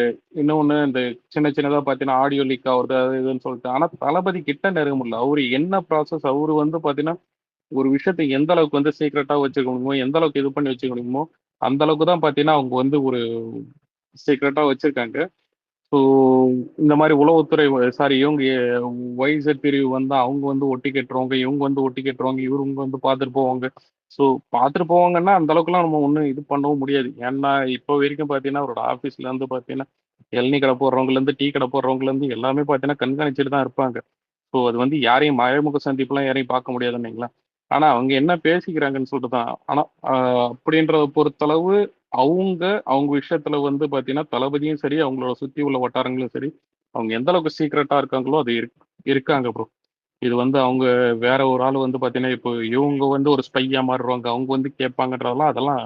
இன்னொன்னு இந்த சின்ன சின்னதா பாத்தீங்கன்னா ஆடியோ லீக் ஆகுறது அது இதுன்னு சொல்லிட்டு. ஆனா தளபதி கிட்ட நெருங்க முடியல. அவரு என்ன ப்ராசஸ் அவரு வந்து பாத்தீங்கன்னா ஒரு விஷயத்தை எந்த அளவுக்கு வந்து சீக்கிரட்டா வச்சுக்க முடியுமோ, எந்த அளவுக்கு இது பண்ணி வச்சுக்க முடியுமோ, அந்த அளவுக்கு தான் பாத்தீங்கன்னா அவங்க வந்து ஒரு சீக்கிரட்டா வச்சிருக்காங்க. ஸோ இந்த மாதிரி உளவுத்துறை சாரி இவங்க ஒய்செட் பிரிவு வந்து அவங்க வந்து ஒட்டி கட்டுறவங்க, இவங்க வந்து ஒட்டி கட்டுறவங்க, இவங்க வந்து பார்த்துட்டு போவாங்க. ஸோ பார்த்துட்டு போவாங்கன்னா அந்த அளவுக்குலாம் நம்ம ஒன்றும் இது பண்ணவும் முடியாது. ஏன்னா இப்போ வரைக்கும் பார்த்தீங்கன்னா அவரோட ஆஃபீஸ்ல இருந்து பார்த்தீங்கன்னா இளநீ கடை போடுறவங்கலேருந்து டீ கடை போடுறவங்கலேருந்து எல்லாமே பார்த்தீங்கன்னா கண்காணிச்சுட்டு தான் இருப்பாங்க. ஸோ அது வந்து யாரையும் மறைமுக சந்திப்புலாம் யாரையும் பார்க்க முடியாதுன்னீங்களா. ஆனா அவங்க என்ன பேசிக்கிறாங்கன்னு சொல்லிட்டு தான். ஆனா அப்படின்றத பொறுத்தளவு அவங்க அவங்க விஷயத்துல வந்து பாத்தீங்கன்னா தளபதியும் சரி அவங்களோட சுத்தி உள்ள வட்டாரங்களும் சரி அவங்க எந்த அளவுக்கு சீக்ரெட்டா இருக்காங்களோ அது இருக்காங்க ப்ரோ. இது வந்து அவங்க வேற ஒரு ஆள் வந்து பாத்தீங்கன்னா இப்போ இவங்க வந்து ஒரு ஸ்பையா மாறுவாங்க, அவங்க வந்து கேட்பாங்கன்றதெல்லாம் அதெல்லாம்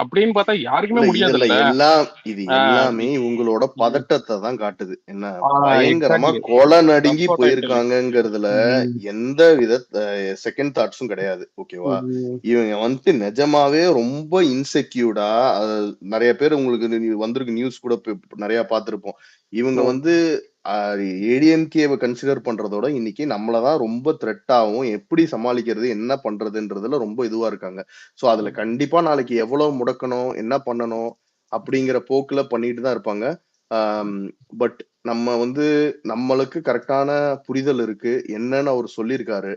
அப்படின்னு பார்த்தா யாருக்குமே இல்ல முடியாது இதுல இல்ல. இது எல்லாமே இவங்களோட பதட்டத்தை தான் காட்டுது. என்ன பயங்கரமா எக்ஸாக்ட்லி கொலை நடுங்கி தட்ஸ் வாட் ஐ டெல். போயிருக்காங்கங்கிறதுல எந்த வித செகண்ட் தாட்ஸும் கிடையாது. ஓகேவா? இவங்க வந்துட்டு நிஜமாவே ரொம்ப இன்செக்யூர்டா நிறைய பேர் உங்களுக்கு வந்திருக்கு நியூஸ் கூட நிறைய பார்த்திருப்போம். இவங்க வந்து ஏடிஎம்கேவை கன்சிடர் பண்றதோட இன்னைக்கு நம்மளதான் ரொம்ப த்ரெட்டாவும் எப்படி சமாளிக்கிறது என்ன பண்றதுன்றதுல ரொம்ப இதுவா இருக்காங்க. சோ அதுல கண்டிப்பா நாளைக்கு எவ்வளவு முடக்கணும் என்ன பண்ணணும் அப்படிங்கிற போக்குல பண்ணிட்டு தான் இருப்பாங்க. பட் நம்ம வந்து நம்மளுக்கு கரெக்டான புரிதல் இருக்கு என்னன்னு அவர் சொல்லியிருக்காரு.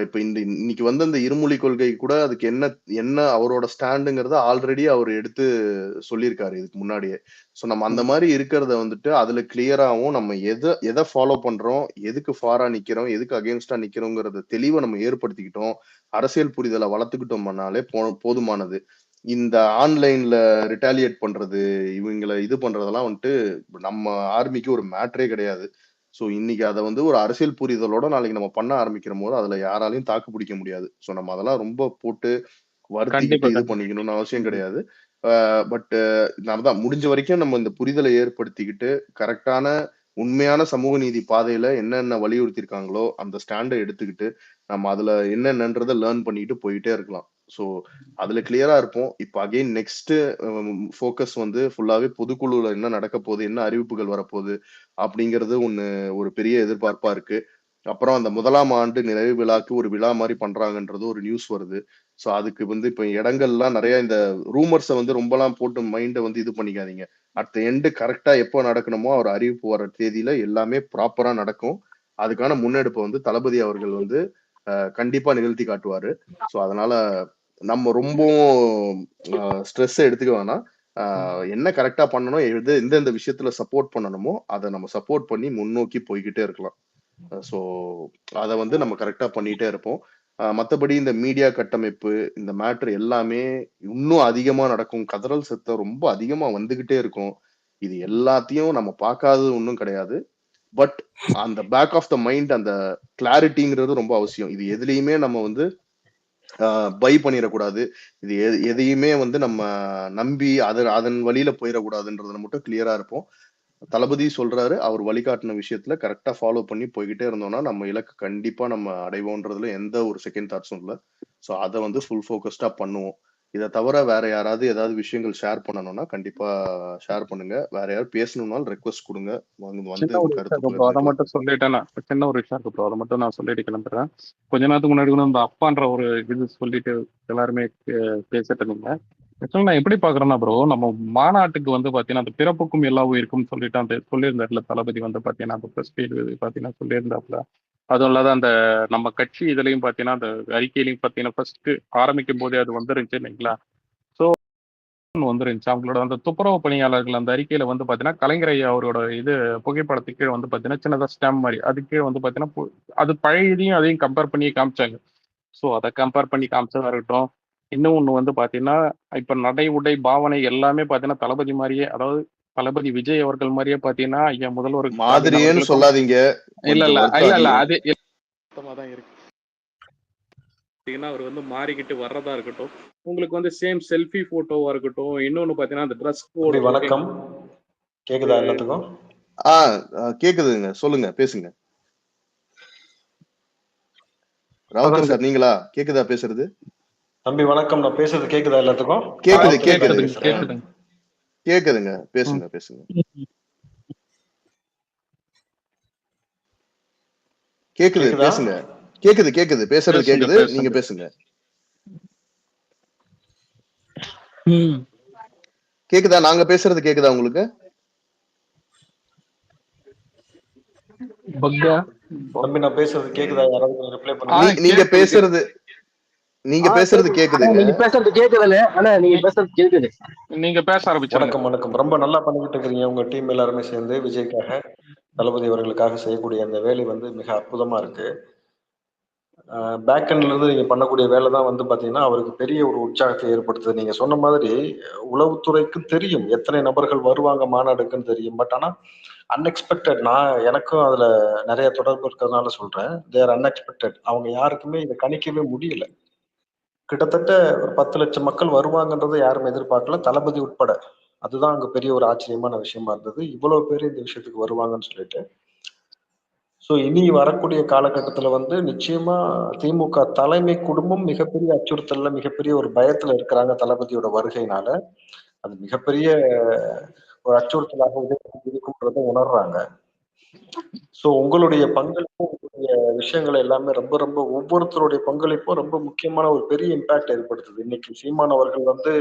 இப்ப இன்னைக்கு வந்து அந்த இருமொழி கொள்கை கூட அதுக்கு என்ன என்ன அவரோட ஸ்டாண்டுங்கிறத ஆல்ரெடி அவர் எடுத்து சொல்லியிருக்காரு இதுக்கு முன்னாடியே. சோ நம்ம அந்த மாதிரி இருக்கிறத வந்துட்டு அதுல கிளியராவும் நம்ம எதை ஃபாலோ பண்றோம், எதுக்கு ஃபாரா நிக்கிறோம், எதுக்கு அகேன்ஸ்டா நிக்கிறோங்கிறத தெளிவை நம்ம ஏற்படுத்திக்கிட்டோம், அரசியல் புரிதலை வளர்த்துக்கிட்டோம்னாலே போதுமானது. இந்த ஆன்லைன்ல ரிட்டாலியேட் பண்றது இவங்களை இது பண்றதெல்லாம் வந்துட்டு நம்ம ஆர்மிக்கு ஒரு மேட்டரே கிடையாது. சோ இன்னைக்கு அதை வந்து ஒரு அரசியல் புரிதலோட நாளைக்கு நம்ம பண்ண ஆரம்பிக்கிற போது அதுல யாராலையும் தாக்கு பிடிக்க முடியாது. சோ நம்ம அதெல்லாம் ரொம்ப போட்டு வருத்திக்கிட்டு இது பண்ணிக்கணும்னு அவசியம் கிடையாது. பட் நம்ம தான் முடிஞ்ச வரைக்கும் நம்ம இந்த புரிதலை ஏற்படுத்திக்கிட்டு கரெக்டான உண்மையான சமூக நீதி பாதையில என்னென்ன வலியுறுத்திருக்காங்களோ அந்த ஸ்டாண்டை எடுத்துக்கிட்டு நம்ம அதுல என்னென்னன்றதை லேர்ன் பண்ணிட்டு போயிட்டே இருக்கலாம். சோ அதுல கிளியரா இருப்போம். இப்ப அகைன் நெக்ஸ்ட் ஃபோக்கஸ் வந்து ஃபுல்லாவே பொதுக்குழுல என்ன நடக்க போகுது, என்ன அறிவிப்புகள் வரப்போகுது அப்படிங்கிறது ஒரு பெரிய எதிர்பார்ப்பா இருக்கு. அப்புறம் அந்த 1ஆம் ஆண்டு நிறைவு விழாக்கு ஒரு விழா மாதிரி பண்றாங்கன்றது ஒரு நியூஸ் வருது. சோ அதுக்கு வந்து இப்ப இடங்கள்லாம் நிறைய இந்த ரூமர்ஸை வந்து ரொம்பலாம் போட்டு மைண்டை வந்து இது பண்ணிக்காதீங்க. அட் எண்டு கரெக்டா எப்போ நடக்கணுமோ அவர் அறிவிப்பு வர தேதியில எல்லாமே ப்ராப்பரா நடக்கும். அதுக்கான முன்னெடுப்பை வந்து தளபதி அவர்கள் வந்து கண்டிப்பா நிகழ்த்தி காட்டுவாரு. சோ அதனால நம்ம ரொம்பவும் ஸ்ட்ரெஸ் எடுத்துக்க வேணாம். என்ன கரெக்டா பண்ணணும், எந்தெந்த விஷயத்துல சப்போர்ட் பண்ணணுமோ அதை நம்ம சப்போர்ட் பண்ணி முன்னோக்கி போய்கிட்டே இருக்கலாம். சோ அத வந்து நம்ம கரெக்டா பண்ணிட்டே இருப்போம். மத்தபடி இந்த மீடியா கட்டமைப்பு இந்த மேட்டர் எல்லாமே இன்னும் அதிகமா நடக்கும். கதறல் சத்தம் ரொம்ப அதிகமா வந்துகிட்டே இருக்கும். இது எல்லாத்தையும் நம்ம பார்க்காதது ஒன்றும் கிடையாது. பட் அந்த பேக் ஆஃப் த மைண்ட் அந்த கிளாரிட்டிங்கிறது ரொம்ப அவசியம். இது எதுலையுமே நம்ம வந்து பை பண்ணிடக்கூடாது. இது எதையுமே வந்து நம்ம நம்பி அதன் வழியில போயிடக்கூடாதுன்றதுல மட்டும் கிளியரா இருப்போம். தளபதி சொல்றாரு, அவர் வழிகாட்டின விஷயத்துல கரெக்டா ஃபாலோ பண்ணி போய்கிட்டே இருந்தோம்னா நம்ம இலக்கு கண்டிப்பா நம்ம அடைவோன்றதுல எந்த ஒரு செகண்ட் தாட்ஸும் இல்ல. சோ அதை வந்து ஃபுல் ஃபோக்கஸ்டா பண்ணுவோம். இதை தவிர வேற யாராவது ஏதாவது விஷயங்கள் ஷேர் பண்ணணும்னா கண்டிப்பா ஷேர் பண்ணுங்க. வேற யாராவது பேசணும்னாலும் ரெக்வஸ்ட் கொடுங்க. சின்ன ஒரு விஷயம் கருத்து இருக்கு ப்ரோ, அதை பகிர்ந்துக்கலாம். மட்டும் சொல்லிட்டேன். சின்ன ஒரு விஷயம் இருக்கு ப்ரோ, அதை மட்டும் நான் சொல்லிட்டு கிளம்புறேன். கொஞ்ச நேரத்துக்கு முன்னாடி கூட இந்த அப்பான்ற ஒரு இது சொல்லிட்டு எல்லாருமே பேசிட்டு இருந்தீங்க. ஆக்சுவலா நான் எப்படி பாக்குறேன்னா ப்ரோ, நம்ம மாநாட்டுக்கு வந்து பாத்தீங்கன்னா அந்த பிறப்புக்கும் எல்லா உயிருக்கும் சொல்லிட்டு அந்த சொல்லியிருந்தாருல தளபதி வந்து பாத்தீங்கன்னா அந்த ப்ரெஸ் மீட் பாத்தீங்கன்னா சொல்லியிருந்தாப்புல. அதுவும் இல்லாத அந்த நம்ம கட்சி இதுலயும் பாத்தீங்கன்னா அந்த அறிக்கையிலையும் பாத்தீங்கன்னா ஃபர்ஸ்ட் ஆரம்பிக்கும் போதே அது வந்துருந்துச்சு இல்லைங்களா? ஸோ வந்துருந்துச்சு அவங்களோட அந்த துப்புரவு பணியாளர்கள் அந்த அறிக்கையில வந்து பாத்தீங்கன்னா கலைஞர் ஐயா அவரோட இது புகைப்படத்துக்கு கீழே வந்து பாத்தீங்கன்னா சின்னதா ஸ்டாம்ப் மாதிரி அது கீழே வந்து பாத்தீங்கன்னா அது பழைய இதையும் அதையும் கம்பேர் பண்ணி காமிச்சாங்க. ஸோ அதை கம்பேர் பண்ணி காமிச்சதா இருக்கட்டும். இன்னும் ஒன்று வந்து பார்த்தீங்கன்னா இப்போ நடை உடை பாவனை எல்லாமே பார்த்தீங்கன்னா தளபதி மாதிரியே, அதாவது தளபதி விஜய் அவர்கள் மாதிரியே பார்த்தீங்கன்னா ஐயா முதல்வர் ஸ்டாலின் மாதிரியேன்னு அவர்களுக்கும் சொல்லாதீங்க, இல்ல கொஞ்சம் இல்ல வருத்தம் இல்ல இல்ல அதிகம். அது சுத்தமாக தான் இருக்கு. பார்த்தீங்கன்னா அவர் வந்து மாறிக்கிட்டு வர்றதா இருக்கட்டும், உங்களுக்கு வந்து சேம் செல்ஃபி போட்டோவா இருக்கட்டும், இன்னொன்று பார்த்தீங்கன்னா அந்த ட்ரெஸ் கோடு வணக்கம், கேக்குதா எல்லாத்துக்கும்? கேக்குதுங்க, சொல்லுங்க, பேசுங்க. ராவுத்தர் சார் நீங்களா? கேக்குதா பேசுறது? தம்பி வணக்கம், நான் பேசுறது கேக்குதா எல்லாத்துக்கும்? கேக்குது கேக்குது கேக்குதுங்க. கேக்குதுங்க, பேசுங்க பேசுங்க. கேக்குது கேக்குதா? பேசுங்க. கேக்குது கேக்குது, பேசுறது கேக்குது, நீங்க பேசுங்க. கேக்குதா? நாங்க பேசுறது கேக்குதா உங்களுக்கு? தம்பி நான் பேசுறது கேக்குதா? யாராவது ரிப்ளை பண்ணுங்க. நீங்க பேசுறது கேக்குதுங்க. நீங்க பேசுறது கேக்குதுல்ல? ஆனா நீங்க பேசுறது கேக்குது. நீங்க பேச ஆரம்பிச்சிருங்க. வணக்கம் வணக்கம், ரொம்ப நல்லா பண்ணிக்கிட்டு இருக்கீங்க உங்க டீம் எல்லாருமே சேர்ந்து விஜய்க்காக, தளபதி அவர்களுக்காக செய்யக்கூடிய அந்த வேலை வந்து மிக அற்புதமா இருக்கு. பேக் எண்ட்ல இருந்து நீங்க பண்ணக்கூடிய வேலை தான் வந்து பாத்தீங்கன்னா அவருக்கு பெரிய ஒரு உற்சாகத்தை ஏற்படுத்துது. நீங்க சொன்ன மாதிரி உளவுத்துறைக்கு தெரியும் எத்தனை நபர்கள் வருவாங்க மாநாடுக்குன்னு தெரியும். பட் ஆனா அன்எக்ஸ்பெக்டட், எனக்கும் அதுல நிறைய தொடர்பு இருக்கிறதுனால சொல்றேன், தேர் அன்எக்ஸ்பெக்டட். அவங்க யாருக்குமே இதை கணிக்கவே முடியல. கிட்டத்தட்ட ஒரு 10 லட்சம் மக்கள் வருவாங்கன்றதை யாரும் எதிர்பார்க்கல, தளபதி உட்பட. அதுதான் அங்க பெரிய ஒரு ஆச்சரியமான விஷயமா இருந்தது, இவ்வளவு பேர் இந்த விஷயத்துக்கு வருவாங்கன்னு சொல்லிட்டு. ஸோ இனி வரக்கூடிய காலகட்டத்துல வந்து நிச்சயமா திமுக தலைமை குடும்பம் மிகப்பெரிய அச்சுறுத்தல்ல, மிகப்பெரிய ஒரு பயத்துல இருக்கிறாங்க தளபதியோட வருகையினால. அது மிகப்பெரிய ஒரு அச்சுறுத்தலாக இருக்கும்ன்றத உணர்றாங்க. ஸோ உங்களுடைய பங்களிப்பும், உங்களுடைய விஷயங்கள் எல்லாமே ரொம்ப ரொம்ப ஒவ்வொருத்தருடைய பங்களிப்பும் ரொம்ப முக்கியமான ஒரு பெரிய இம்பாக்ட் ஏற்படுத்துது. இன்னைக்கு சீமான் அவர்கள் வந்து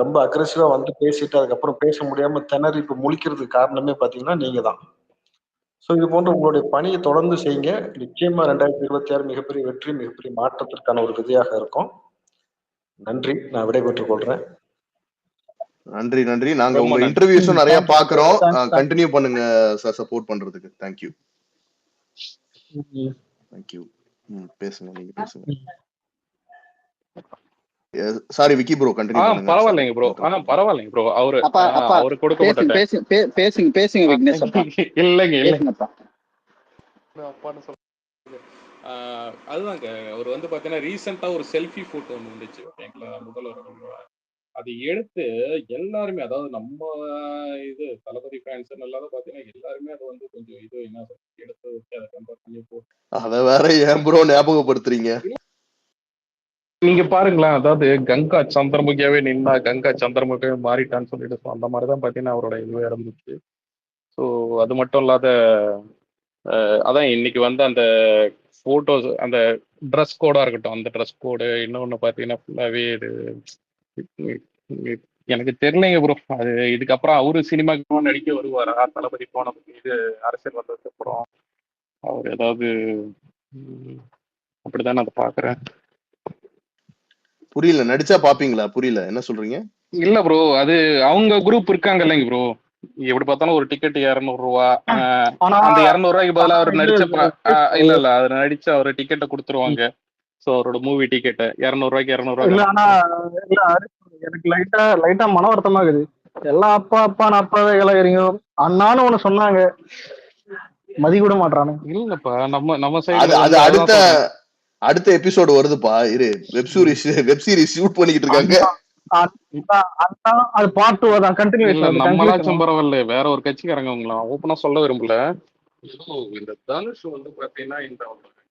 ரொம்ப அக்ரெசிவா வந்து பேசிட்டு அதுக்கப்புறம் பேச முடியாம திணறி இப்ப முழிக்கிறதுக்கு காரணமே பாத்தீங்கன்னா நீங்க தான். ஸோ இது போன்ற உங்களுடைய பணியை தொடர்ந்து செய்யுங்க. நிச்சயமா 2026 மிகப்பெரிய வெற்றி, மிகப்பெரிய மாற்றத்திற்கான ஒரு விதையாக இருக்கும். நன்றி, நான் விடைபெற்றுக் கொள்றேன். நன்றி நன்றி. நாங்க உங்க இன்டர்வியூஸும் நிறைய பாக்குறோம். கண்டினியூ பண்ணுங்க சார், சப்போர்ட் பண்றதுக்கு. Thank you thank you. பேசுங்க, நீங்க பேசுங்க. சாரி விக்கி ப்ரோ, கண்டினியூ பண்ணுங்க. பரவாயில்லைங்க ப்ரோ, பரவாயில்லைங்க ப்ரோ. அவரு கொடுக்கப்பட்ட பேசுங்க விக்னேஷ் அப்பா. இல்லைங்க இல்லைங்க அப்பான்னு சொல்ல. அதுதாங்க அவர் வந்து பாத்தீங்கன்னா ரீசெண்டா ஒரு செல்ஃபி போட்டோ ஒன்று வந்துச்சு ஓகேங்களா, முதல்வர். அது எடுத்து எல்லாருமே, அதாவது நம்ம இது தளபதி ஃபேன்ஸ் நல்லா பாத்தீங்கன்னா எல்லாருமே அதை வந்து கொஞ்சம் இது என்ன எடுத்து அதை கம்பேர் பண்ணி போட்டு அத வேற ஏன் ப்ரோ ஞாபகப்படுத்துறீங்க? நீங்க பாருங்களேன், அதாவது கங்கா சந்திரமுகியாவே நின்னா கங்கா சந்திரமுகியாவே மாறிட்டான்னு சொல்லிட்டு அந்த மாதிரிதான் பாத்தீங்கன்னா அவரோட இதுவே இருந்துச்சு. ஸோ அது மட்டும் இல்லாத அதான் இன்னைக்கு வந்து அந்த போட்டோஸ், அந்த ட்ரெஸ் கோடா இருக்கட்டும், அந்த ட்ரெஸ் கோடு இன்னொன்னு பாத்தீங்கன்னா ஃபுல்லாவே இது எனக்கு தெரியலைங்க ப்ரோ. அது இதுக்கப்புறம் அவரு சினிமாக்கு நடிக்க வருவாரா? தளபதி போன இது அரசியல் வந்ததுக்கு அப்புறம் அவர் ஏதாவது அப்படிதான் நான் பாக்குறேன். புரியல, நடிச்சா பாப்பீங்களா? புரியல, என்ன சொல்றீங்க? இல்ல ப்ரோ, அது அவங்க குரூப் இருக்காங்க இல்லைங்க ப்ரோ, எப்படி பார்த்தாலும் ஒரு டிக்கெட் 200 ரூபா. அந்த 200 ரூபாய்க்கு பதிலாக அவர் நடிச்ச இல்ல அவர் நடிச்ச அவரு டிக்கெட்டை கொடுத்துருவாங்க. சோ அவரோட மூவி டிக்கெட்டை 200 ரூபாய்க்கு 200 ரூபாய். எனக்கு லைட்டா மன வருத்தமா இருக்குது. எல்லா அப்பான்னு அப்பாவே கிளறீங்க. அண்ணான்னு ஒண்ணு சொன்னாங்க, மதி கூட மாட்டானு. இல்லப்பா, நம்ம சைடு அது அடுத்த எபிசோடு வருதுப்பா. இரு, வெப் சீரிஸ் ஷூட் பண்ணிக்கிட்டு இருக்காங்க. அது பார்ட் 2 தான், கண்டினியூஷன். நம்மளாச்சும் பரவாயில்ல, வேற ஒரு கட்சிக்காரங்க அவங்களாம் ஓப்பனா சொல்ல விரும்பல. ஏதோ இந்த தனுஷ் வந்து பாத்தீங்கன்னா இந்த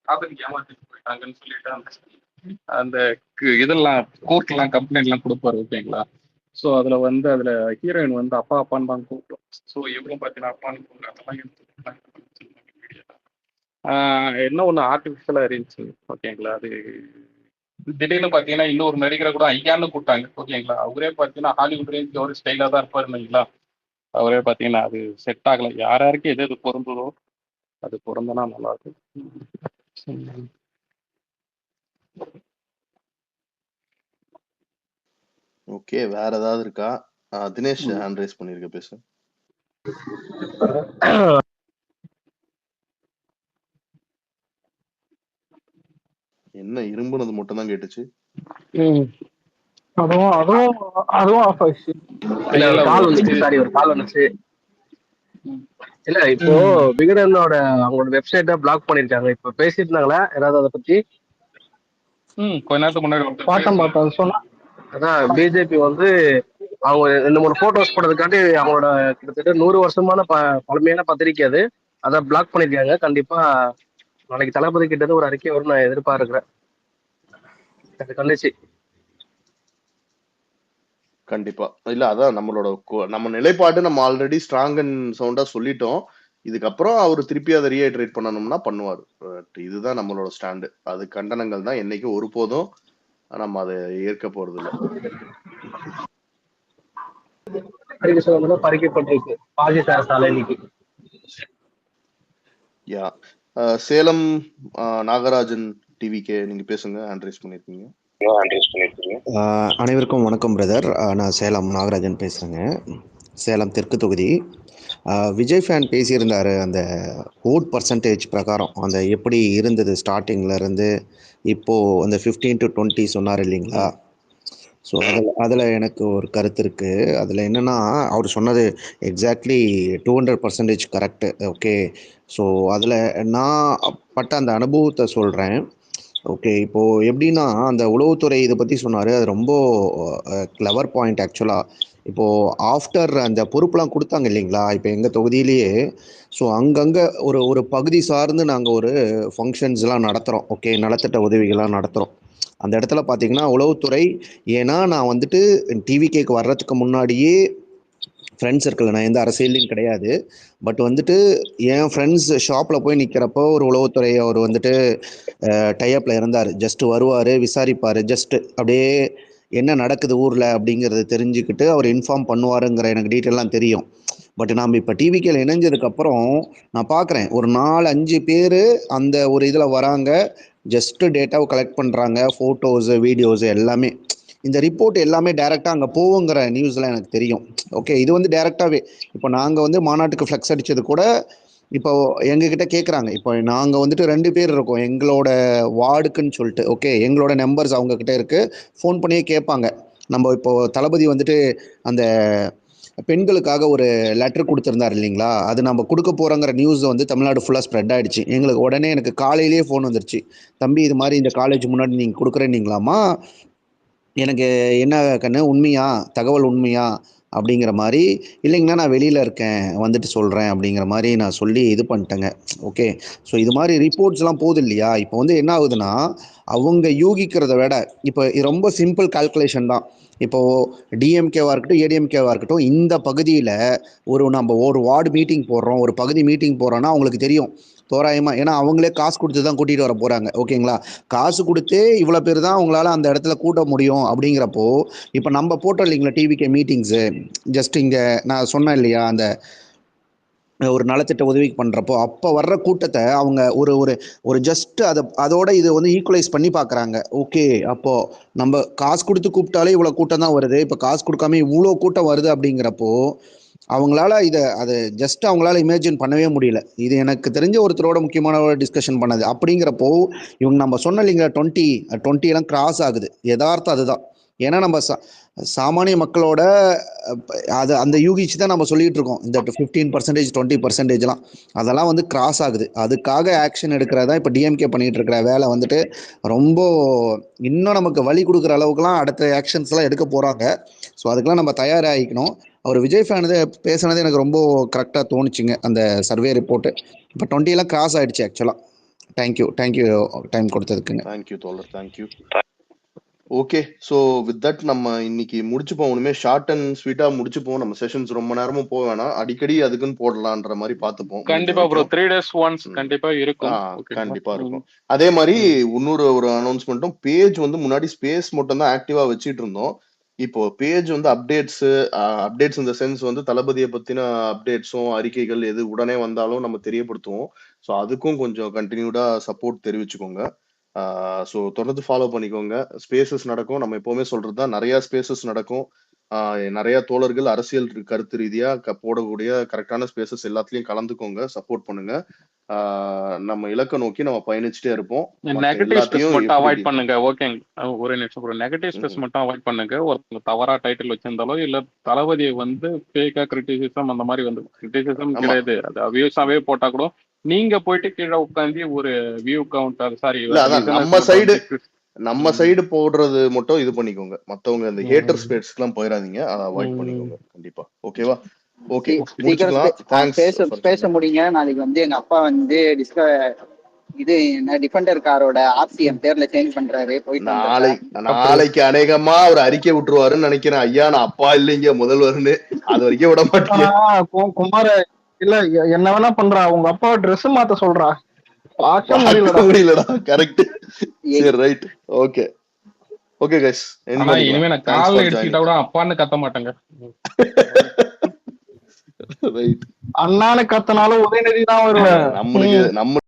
காதலிக்கு ஏமாத்திட்டு போயிட்டாங்கன்னு சொல்லிட்டு அந்த இதெல்லாம் கோர்ட்லாம் கம்ப்ளைண்ட் எல்லாம் கொடுப்பாரு ஓகேங்களா. ஸோ அதுல வந்து அதுல ஹீரோயின் வந்து அப்பான்னு தான் கூப்பிட்டோம். ஸோ இவரும் பாத்தீங்கன்னா அப்பான்னு கூப்பிட்டு அதெல்லாம் என்ன ஒண்ணு ஆர்டிபிஷியலா இருந்துச்சு ஓகேங்களா. அது திடீர்னு பாத்தீங்கன்னா இன்னொரு நடிகரை கூட ஐயான்னு கூப்பிட்டாங்க. ஓகேங்களா, அவரே பாத்தீங்கன்னா ஹாலிவுட் ரேஞ்சுக்கு ஒரு ஸ்டைலா தான் இருப்பாருங்களா. அவரே பாத்தீங்கன்னா அது செட் ஆகல. யாராருக்கு எது எது பொருந்துதோ அது பொருந்தனா நல்லா இருக்கும். ஓகே, வேற ஏதாவது இருக்கா? தினேஷ் ஹேண்ட் ரைஸ் பண்ணிருக்க, பேசு. என்ன இரும்புனது மட்டும் தான் கேட்டுச்சு. அதுவும் அதுவும் அதுவும் ஆஃப் ஆயிடுச்சு. இல்ல ஒரு கால் வந்துச்சு, சாரி ஒரு கால் வந்துச்சு. இல்ல இப்போ விகடனோட அவங்களோட வெப்சைட்டை பிளாக் பண்ணிருக்காங்க. இப்ப பேசிட்டு இருந்தாங்களா ஏதாவது அதை பத்தி? கொஞ்ச நேரத்துக்கு முன்னாடி பார்த்தேன் சொன்னா அதான் பிஜேபி வந்து அவங்க 2-3 போட்டோஸ் போட்டதுக்காண்டி அவங்களோட கிட்டத்தட்ட 100 வருஷமான பழமையான பத்திரிக்கை அது, அதை பிளாக் பண்ணிருக்காங்க. கண்டிப்பா நாளைக்கு தளபதி கிட்ட ஒரு அறிக்கை வரும் நான் எதிர்பார்க்கிறேன். அது கண்டிச்சு கண்டிப்பா இல்ல, அதான் நம்மளோட நம்ம நிலைப்பாடு நம்ம ஆல்ரெடி ஸ்ட்ராங் அண்ட் சவுண்டா சொல்லிட்டோம். இதுக்கப்புறம் அவர் திருப்பி அதை ரீஹைட்ரேட் பண்ணணும்னா பண்ணுவார். இதுதான் நம்மளோட ஸ்டாண்டு. அது கண்டனங்கள் தான், என்னைக்கு ஒருபோதும் நம்ம அதை ஏற்க போறது இல்லை. பறிக்கப்பட்டிருக்கு பாகிஸ்தான் சாலை இன்னைக்கு. யா, சேலம் நாகராஜன் டிவிக்கே நீங்க பேசுங்க, ஹேண்ட் ரைஸ் பண்ணிருக்கீங்க. அனைவருக்கும் வணக்கம் பிரதர். நான் சேலம் நாகராஜன் பேசுகிறேங்க, சேலம் தெற்கு தொகுதி. விஜய் ஃபேன் பேசியிருந்தார் அந்த ஓட் பர்சன்டேஜ் பிரகாரம் அந்த எப்படி இருந்தது ஸ்டார்டிங்லேருந்து இப்போது அந்த 15 to 20 சொன்னார் இல்லைங்களா. ஸோ அதில் எனக்கு ஒரு கருத்து இருக்குது. அதில் என்னென்னா அவர் சொன்னது எக்ஸாக்ட்லி 200% கரெக்டு. ஓகே, ஸோ அதில் நான் பட்ட அந்த அனுபவத்தை சொல்கிறேன். ஓகே, இப்போது எப்படின்னா அந்த உளவுத்துறை இதை பற்றி சொன்னார், அது ரொம்ப கிளவர் பாயிண்ட் ஆக்சுவலாக. இப்போது ஆஃப்டர் அந்த பொறுப்புலாம் கொடுத்தாங்க இல்லைங்களா, இப்போ எங்கள் தொகுதியிலேயே. ஸோ அங்கங்கே ஒரு பகுதி சார்ந்து நாங்கள் ஒரு ஃபங்க்ஷன்ஸ்லாம் நடத்துகிறோம். ஓகே, நலத்திட்ட உதவிகள்லாம் நடத்துகிறோம். அந்த இடத்துல பார்த்தீங்கன்னா உளவுத்துறை, ஏன்னா நான் வந்துட்டு டிவிகேக்கு வர்றதுக்கு முன்னாடியே ஃப்ரெண்ட்ஸ் சர்க்கிள், நான் எந்த அரசியலையும் கிடையாது, பட் வந்துட்டு என் ஃப்ரெண்ட்ஸ் ஷாப்பில் போய் நிற்கிறப்போ ஒரு உளவுத்துறை அவர் வந்துட்டு டைப்பில் இருந்தார். ஜஸ்ட்டு வருவார், விசாரிப்பார், ஜஸ்ட்டு அப்படியே என்ன நடக்குது ஊரில் அப்படிங்கிறத தெரிஞ்சுக்கிட்டு அவர் இன்ஃபார்ம் பண்ணுவாருங்கிற எனக்கு டீட்டெயிலாம் தெரியும். பட் நாம் இப்போ டிவிக்கில் இணைஞ்சதுக்கப்புறம் நான் பார்க்குறேன் ஒரு 4-5 பேர் அந்த ஒரு இதில் வராங்க, ஜஸ்ட்டு டேட்டாவை கலெக்ட் பண்ணுறாங்க, ஃபோட்டோஸு வீடியோஸு எல்லாமே. இந்த ரிப்போர்ட் எல்லாமே டேரெக்டாக அங்கே போகுங்கிற நியூஸ்லாம் எனக்கு தெரியும். ஓகே, இது வந்து டேரெக்டாகவே இப்போ நாங்கள் வந்து மாநாட்டுக்கு ஃப்ளெக்ஸ் அடித்தது கூட இப்போ எங்ககிட்ட கேட்குறாங்க. இப்போ நாங்கள் வந்துட்டு 2 பேர் இருக்கோம் எங்களோட வார்டுக்குன்னு சொல்லிட்டு. ஓகே, எங்களோட நம்பர்ஸ் அவங்கக்கிட்ட இருக்குது, ஃபோன் பண்ணியே கேட்பாங்க. நம்ம இப்போது தளபதி வந்துட்டு அந்த பெண்களுக்காக ஒரு லெட்டர் கொடுத்துருந்தார் இல்லைங்களா, அது நம்ம கொடுக்க போகிறோங்கிற நியூஸ் வந்து தமிழ்நாடு ஃபுல்லாக ஸ்ப்ரெட் ஆகிடுச்சு. எங்களுக்கு உடனே எனக்கு காலையிலேயே ஃபோன் வந்துருச்சு, தம்பி இது மாதிரி இந்த காலேஜ் முன்னாடி நீங்கள் கொடுக்குறேன்னீங்களாமா, எனக்கு என்ன கண்ணு உண்மையா, தகவல் உண்மையா அப்படிங்கிற மாதிரி. இல்லைங்கண்ணா நான் வெளியில் இருக்கேன் வந்துட்டு சொல்கிறேன் அப்படிங்கிற மாதிரி நான் சொல்லி இது பண்ணிட்டேங்க. ஓகே, ஸோ இது மாதிரி ரிப்போர்ட்ஸ்லாம் போகுது இல்லையா. இப்போ வந்து என்ன ஆகுதுன்னா அவங்க யூகிக்கிறத விட இப்போ ரொம்ப சிம்பிள் கால்குலேஷன் தான். இப்போது டிஎம்கேவாக இருக்கட்டும் ஏடிஎம்கேவாக இருக்கட்டும், இந்த பகுதியில் நம்ம ஒரு வார்டு மீட்டிங் போடுறோம், ஒரு பகுதி மீட்டிங் போடுறோன்னா அவங்களுக்கு தெரியும் தோராயமாக, ஏன்னா அவங்களே காசு கொடுத்து தான் கூட்டிகிட்டு வர போகிறாங்க. ஓகேங்களா, காசு கொடுத்தே இவ்வளோ பேர் தான் அவங்களால அந்த இடத்துல கூட்ட முடியும். அப்படிங்கிறப்போ இப்போ நம்ம போட்டோம் இல்லைங்களா டிவிகே மீட்டிங்ஸு, ஜஸ்ட் இங்கே நான் சொன்னேன் இல்லையா அந்த ஒரு நலத்திட்ட உதவி பண்ணுறப்போ அப்போ வர்ற கூட்டத்தை அவங்க ஒரு ஒரு ஒரு ஜஸ்ட் அதோட இது வந்து ஈக்குவலைஸ் பண்ணி பார்க்குறாங்க. ஓகே, அப்போது நம்ம காசு கொடுத்து கூப்பிட்டாலே இவ்வளோ கூட்டம் தான் வருது, இப்போ காசு கொடுக்காம இவ்வளோ கூட்டம் வருது அப்படிங்கிறப்போ அவங்களால அதை ஜஸ்ட் அவங்களால இமேஜின் பண்ணவே முடியல. இது எனக்கு தெரிஞ்ச ஒருத்தரோட முக்கியமான டிஸ்கஷன் பண்ணது. அப்படிங்கிறப்போ இவங்க நம்ம சொன்ன இல்லைங்களா 20 எல்லாம் கிராஸ் ஆகுது. யதார்த்தம் அதுதான். ஏன்னா நம்ம சாமானிய மக்களோட அது அந்த யூகிச்சு தான் நம்ம சொல்லிட்டு இருக்கோம். இந்த 15% 20%லாம் அதெல்லாம் வந்து கிராஸ் ஆகுது. அதுக்காக ஆக்ஷன் எடுக்கிறதா இப்போ டிஎம்கே பண்ணிட்டு இருக்கிற வேலை வந்துட்டு ரொம்ப இன்னும் நமக்கு வழி கொடுக்குற அளவுக்குலாம் அடுத்த ஆக்ஷன்ஸ்லாம் எடுக்க போகிறாங்க. ஸோ அதுக்கெல்லாம் நம்ம தயாராகிக்கணும். அவர் விஜய் ஃபேன் பேசுனது எனக்கு ரொம்ப கரெக்டாக தோணுச்சுங்க. அந்த சர்வே ரிப்போர்ட்டு இப்போ 20 எல்லாம் கிராஸ் ஆகிடுச்சு ஆக்சுவலாக. தேங்க்யூ டைம் கொடுத்ததுக்குங்க. தேங்க்யூ தோழர், thank you. Okay. So with that நம்ம இன்னைக்கு முடிச்சுப்போம். ஒண்ணுமே ஷார்ட் அண்ட் ஸ்வீட்டா முடிச்சுப்போம். நம்ம செஷன்ஸ் ரொம்ப நேரமும் போக வேணாம். அடிக்கடி அதுக்குன்னு போடலான்ற மாதிரி பார்த்துப்போம் முடிஞ்ச கண்டிப்பா ப்ரோ வரைக்கும். 3 days ஒன்ஸ் கண்டிப்பா இருக்கும். ஓகேங்களா? கண்டிப்பா இருக்கும். அதே மாதிரி இன்னொரு ஒரு அனௌன்ஸ்மெண்ட்டும், பேஜ் வந்து முன்னாடி ஸ்பேஸ் மட்டும் தான் ஆக்டிவா வச்சிட்டு இருந்தோம். இப்போ பேஜ் வந்து அப்டேட்ஸ் இந்த சென்ஸ் வந்து தளபதியை பத்தின அப்டேட்ஸும் அறிக்கைகள் எது உடனே வந்தாலும் நம்ம தெரியப்படுத்துவோம். ஸோ அதுக்கும் கொஞ்சம் கண்டினியூடா சப்போர்ட் தெரிவிச்சுக்கோங்க. ஸோ தொடர்ந்து ஃபாலோ பண்ணிக்கோங்க. ஸ்பேசஸ் நடக்கும். நம்ம எப்பவுமே சொல்றதுதான், நிறைய ஸ்பேசஸ் நடக்கும். நிறைய தோழர்கள் அரசியல் கருத்து ரீதியா போடக்கூடிய கரெக்டான ஸ்பேசஸ் எல்லாத்துலயும் கலந்துக்கோங்க, சப்போர்ட் பண்ணுங்க. நம்ம இலக்க நோக்கி நம்ம பயணிச்சுட்டே இருப்போம். மத்த நெகட்டிவ் ஸ்பேஸ் எல்லாத்தையும் மட்டும் எப்படி அவாய்ட் பண்ணுங்க. ஓகேங்க, ஒரே நிமிஷம் ப்ரோ. நெகட்டிவ் ஸ்பேஸ் மட்டும் அவாய்ட் பண்ணுங்க. ஒருத்தங்க தவறா டைட்டில் வச்சிருந்தாலோ இல்ல தளபதியை வந்து ஃபேக்கா கிரிட்டிசிசம் அந்த மாதிரி வந்து கிரிட்டிசிசம் ஆமா. கிடையாது, அது அபியூஸாவே போட்டா கூட நீங்க போயிட்டு கீழே உட்காந்து ஒரு வியூ கவுண்ட், சாரி இல்ல அதான் நம்ம சைடு போடுறது மட்டும் இது பண்ணிக்கோங்க. மத்தவங்க இந்த ஹேட்டர் ஸ்பேஸ்க்கு எல்லாம் போயிடாதீங்க. அதை அவாய்ட் பண்ணிக்கோங்க கண்டிப்பா. ஓகேவா? ஓகே, முடிச்சுக்கலாம். தேங்க்ஸ். பேச முடியுங்க. நாளைக்கு வந்து எங்க அப்பா வந்து இது என்ன டிஃபெண்டர் காரோட ஆர்சிஎம் பேர்ல சேஞ்ச் பண்றாரு. போயிட்டு நாளைக்கு அநேகமா அவர் அறிக்கை விட்டுருவாருன்னு நினைக்கிறேன். ஐயா நான் அப்பா இல்லைங்க முதல்வர்னு, அது வரைக்கும் விட மாட்டீங்க. குமார இல்ல என்ன வேணா பண்றா, உங்க அப்பா ட்ரெஸ் மாத்த சொல்றா, பார்க்க முடியலடா. கரெக்ட். சரி, ரைட். ஓகே ஓகே கைஸ், இனிமே நான் கால்ல எடுத்துக்கிட்டா கூட அப்பான்னு கத்த மாட்டேங்க. அண்ணான்னு கத்தனாலும் உதயநிதி தான் வருவேன். நம்ம